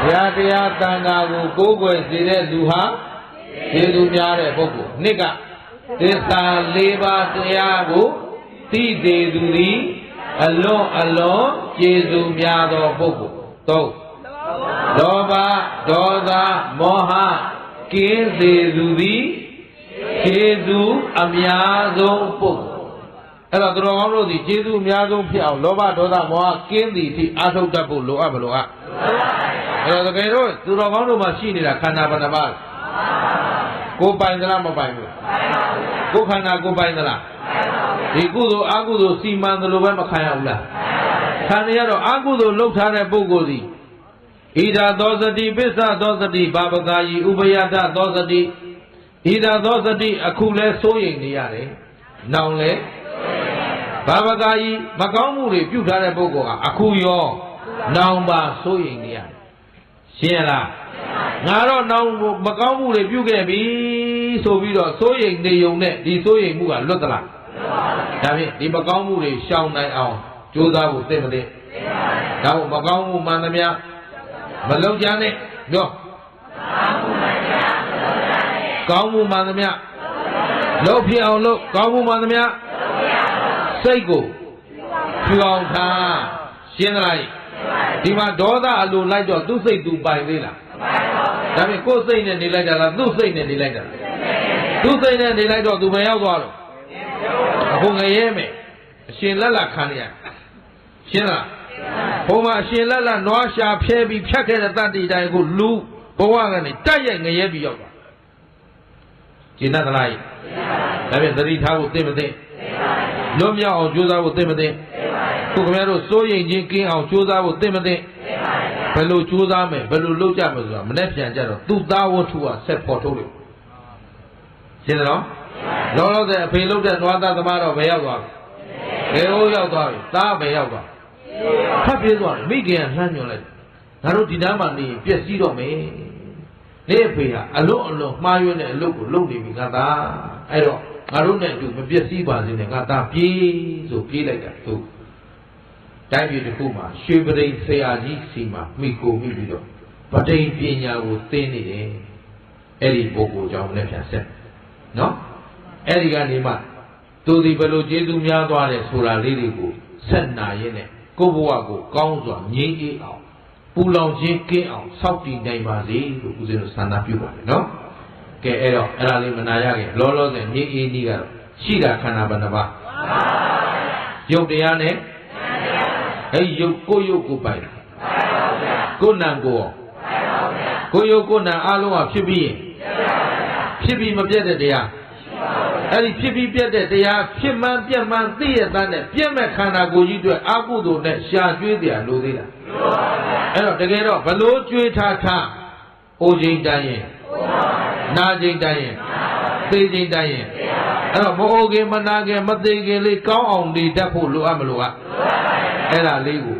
ဘုရားတရားတန်ခါကိုကိုးကွယ်စေတဲ့လူဟာကျေးဇူးများတဲ့ပုဂ္ဂိုလ်နှစ်ကသစ္စာ၄ပါးတရားကိုသိစေသူသည်အလွန်ကျေးဇူးများသောပုဂ္ဂိုလ်သုံးလောဘဒေါသမောဟကင်းစေသူသည်ကျေးဇူးအများဆုံးပုဂ္ဂိုလ်အဲ့တော့သူတော်ကောင်းတို့သည်ကျေးဇူးအများဆုံးဖြစ်အောင်လောဘဒေါသမောဟကင်းသည်ထိအားထုတ်တတ်ဖို့လိုအပ်မလိုအပ်အဲ့တော့တကယ်တော့သူတော်ကောင်းတို့မှာရှိနေတာခန္ဓာဘယ်နှပါးကိုယ်ပိုင်သလားမပိုင်ဘူးကိုယ်ခန္ဓာကိုယ်ပိုင်သလားဒီကုသိုလ်အကုသိုလ်စီမံသလိုပဲမခံရဘူးလားခံရတော့အကုသိုလ်လှုပ်ထားတဲ့ပုဂ္ဂိုလ်သည်ဣဒာသောစတိပစ္စသောစတိဘာဝကာယီဥပယတသောစတိဣဒာသောစတိအခုလဲစိုးရိမ်နေရတယ်နောင်လဲဘာဝကာယီမကောင်းမှုတွေပြုထားတဲ့ပုဂ္ဂိုလ်ကအခုရောနောင်ပါစိုးရိမ်နေရတယ်ရှင်းလားငါတော့နောင်မကောင်းမှုတွေပြုခဲ့ပြီဆိုပြီးတော့စိုးရိမ်နေုံနဲ့ဒီစိုးရိမ်မှုကလွတ်သလားဒါဖြင့်ဒီမကောင်းမှုတွေရှောင်နိုင်အောင်ကြိုးစားဖို့သိမသိဒါ့မကောင်းမှုမှန်သမျှမလုံကြနဲ့ပြောကောင်းမှုမှန်သမျှလှုပ်ဖြစ်အောင်လှုပ်ကောင်းမှုမှန်သမျှစိတ်ကိုဖြူအောင်ထားရှင်းသလားဒီမှာဒေါသအလိုလိုက်တော့သူ့စိတ်သူပိုင်သေးလားဒါဖြင့်ကိုယ်စိတ်နဲ့နေလိုက်တာလားသူ့စိတ်နဲ့နေလိုက်တာလားသူ့စိတ်နဲ့နေလိုက်တော့သူမရောက်သွားတော့အခုငရဲမယ်အရှင်လက်လက်ခံရရှင်းလားဘုံမှာအရှင်လက်လက်နွားရှာဖျဲပြီးဖြတ်ခဲ့တဲ့တတ္တိတိုင်းကိုလူဘဝကနေတိုက်ရိုက်ငရဲပြီးရောက်သွားကျင့်တတ်သလားဒါဖြင့်သတိထားဖို့သိမသိလွတ်မြောက်အောင်ကြိုးစားဖို့သိမသိခုခင်ဗျားတို့စိုးရိမ်ခြင်းကင်းအောင်ကြိုးစားဖို့သိမသိဘယ်လိုကြိုးစားမယ်ဘယ်လိုလုပ်ကြမယ်ဆိုတာမနေ့ပြန်ကြတော့သူ့သားဝတ္ထုကဆက်ပေါ်ထုတ်လို့ရှင်းတယ်နော်လောလောဆယ်အဖေလုပ်တဲ့နွားသားသမားတော့ဘယ်ရောက်သွားလဲဘယ်ဟိုရောက်သွားပြီသားဘယ်ရောက်သွားဖတ်ပြေးသွားတယ်မိခင်ကလှမ်းညွှန်လိုက်ငါတို့ဒီနားမှာနေပျက်စီးတော့မယ်နေအဖေကအလွန်မှားရွံ့တဲ့အလုပ်ကိုလုပ်နေပြီငါသားအဲ့တော့ငါတို့နဲ့အတူမပျက်စီးပါစေနဲ့ငါသားပြေးဆိုပြေးလိုက်တာသူတိုင်းပြည်တစ်ခုမှာရွှေပရိန်ဆရာကြီးစီမှာမိကိုမိပြီးတော့ဗတိန်ပညာကိုသင်နေတယ်အဲ့ဒီပုဂ္ဂိုလ်ကြောင့်လည်းပြန်ဆက်နော်အဲ့ဒီကနေမှသူဒီဘယ်လိုကျေးဇူးများသွားတယ်ဆိုတာလေးတွေကိုဆက်နာရင်းနဲ့ကိုယ့်ဘဝကိုကောင်းစွာငြိမ်းအေးအောင်ပူလောင်ခြင်းကင်းအောင်စောင့်တည်နိုင်ပါစေလို့ဦးဇင်းတို့ဆန္ဒပြုပါတယ်နော်ကဲအဲ့တော့အဲ့ဒါလေးမနာရခင်လောလောဆယ်ငြိမ်းအေးနည်းကတော့ရှိတာခန္ဓာဘယ်နှပါးရုပ်တရားနဲ့အဲ့ရုပ်ကိုရုပ်ကိုပိုင်ကိုနံကိုကိုရုပ်ကိုနံအလုံးကဖြစ်ပြီးရင်ဖြစ်ပြီးမပြတ်တဲ့တရား အဲ့ဒီဖြစ်ပြီးပြတ်တဲ့တရားဖြစ်မှန်းပြတ်မှန်းသိရတဲ့နဲ့ပြတ်မဲ့ခန္ဓာကိုယ်ကြီးအတွက်အာကုသိုလ်နဲ့ရှာကျွေးတရားလိုသေးလားအဲ့တော့တကယ်တော့ဘလို့ကျွေးထားအိုချိန်တိုင်းရင်နာချိန်တိုင်းရင်သိချိန်တိုင်းရင်အဲ့တော့မအိုခင်မနာခင်မသိခင်လေးကောင်းအောင်နေတတ်ဖို့လိုအပ်မလိုအပ်အဲ့ဒါလေးကို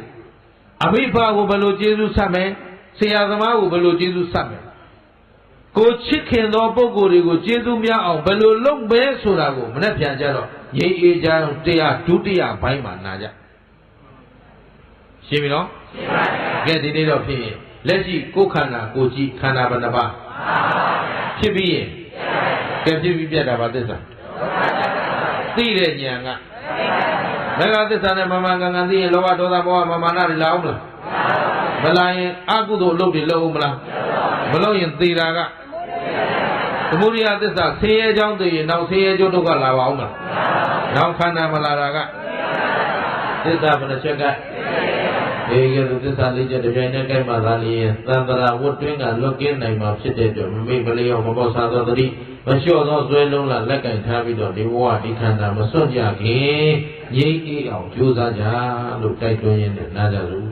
အမိဖကိုဘလို့ကျေးဇူးဆက်မယ်ဆရာသမားကိုဘလို့ကျေးဇူးဆက်မယ်ကိုချစ်ခင်သောပုဂ္ဂိုလ်တွေကိုကျေးဇူးများအောင်ဘယ်လိုလုပ်ပဲဆိုတာကိုမနဲ့ပြန်ကြတော့ရိပ်အေးကြအောင်တရားဒုတိယဘိုင်းမှာနာကြရှင်းပြီနော်ရှင်းပါပြီကဲဒီနေ့တော့ဖြစ်ရင်လက်ရှိကိုယ်ခန္ဓာကိုယ်ကြီးခန္ဓာဘယ်နှပါဖြစ်ပြီးရင်ကဲဖြစ်ပြီးပြတ်တာပါသစ္စာသိတဲ့ဉာဏ်ကမေဃသစ္စာနဲ့မမှန်ကန်ကန်သိရင်လောဘဒေါသမောဟမာနတွေလာအောင်မလားမလာရင်အကုသိုလ်အလုပ်တွေလုပ်အောင်မလားမလုပ်ရင်သေတာကသမုဒိယသစ္စာဆင်းရဲကြောင်းသိရင်နောက်ဆင်းရဲကျိုးဒုက္ခလာပါအောင်မလားနောက်ခန္ဓာမလာတာကသစ္စာဘယ်နှချက်ကဒီကဲသစ္စာလေးချက်တစ်ပြိုင်တည်းကြိုက်မှသာလျင်သံတရာဝတ်တွင်းကလွတ်ကင်းနိုင်မှာဖြစ်တဲ့အတွက်မမေ့မလျော့မပေါ့စားသောတတိမလျှော့သောဇွဲလုံးလာလက်ကင်ထားပြီးတော့ဒီဘဝဒီခန္ဓာမစွန့်ကြခင်ငြိမ်းအေးအောင်ကြိုးစားကြလို့တိုက်တွန်းရင်းနဲ့နားကြစို့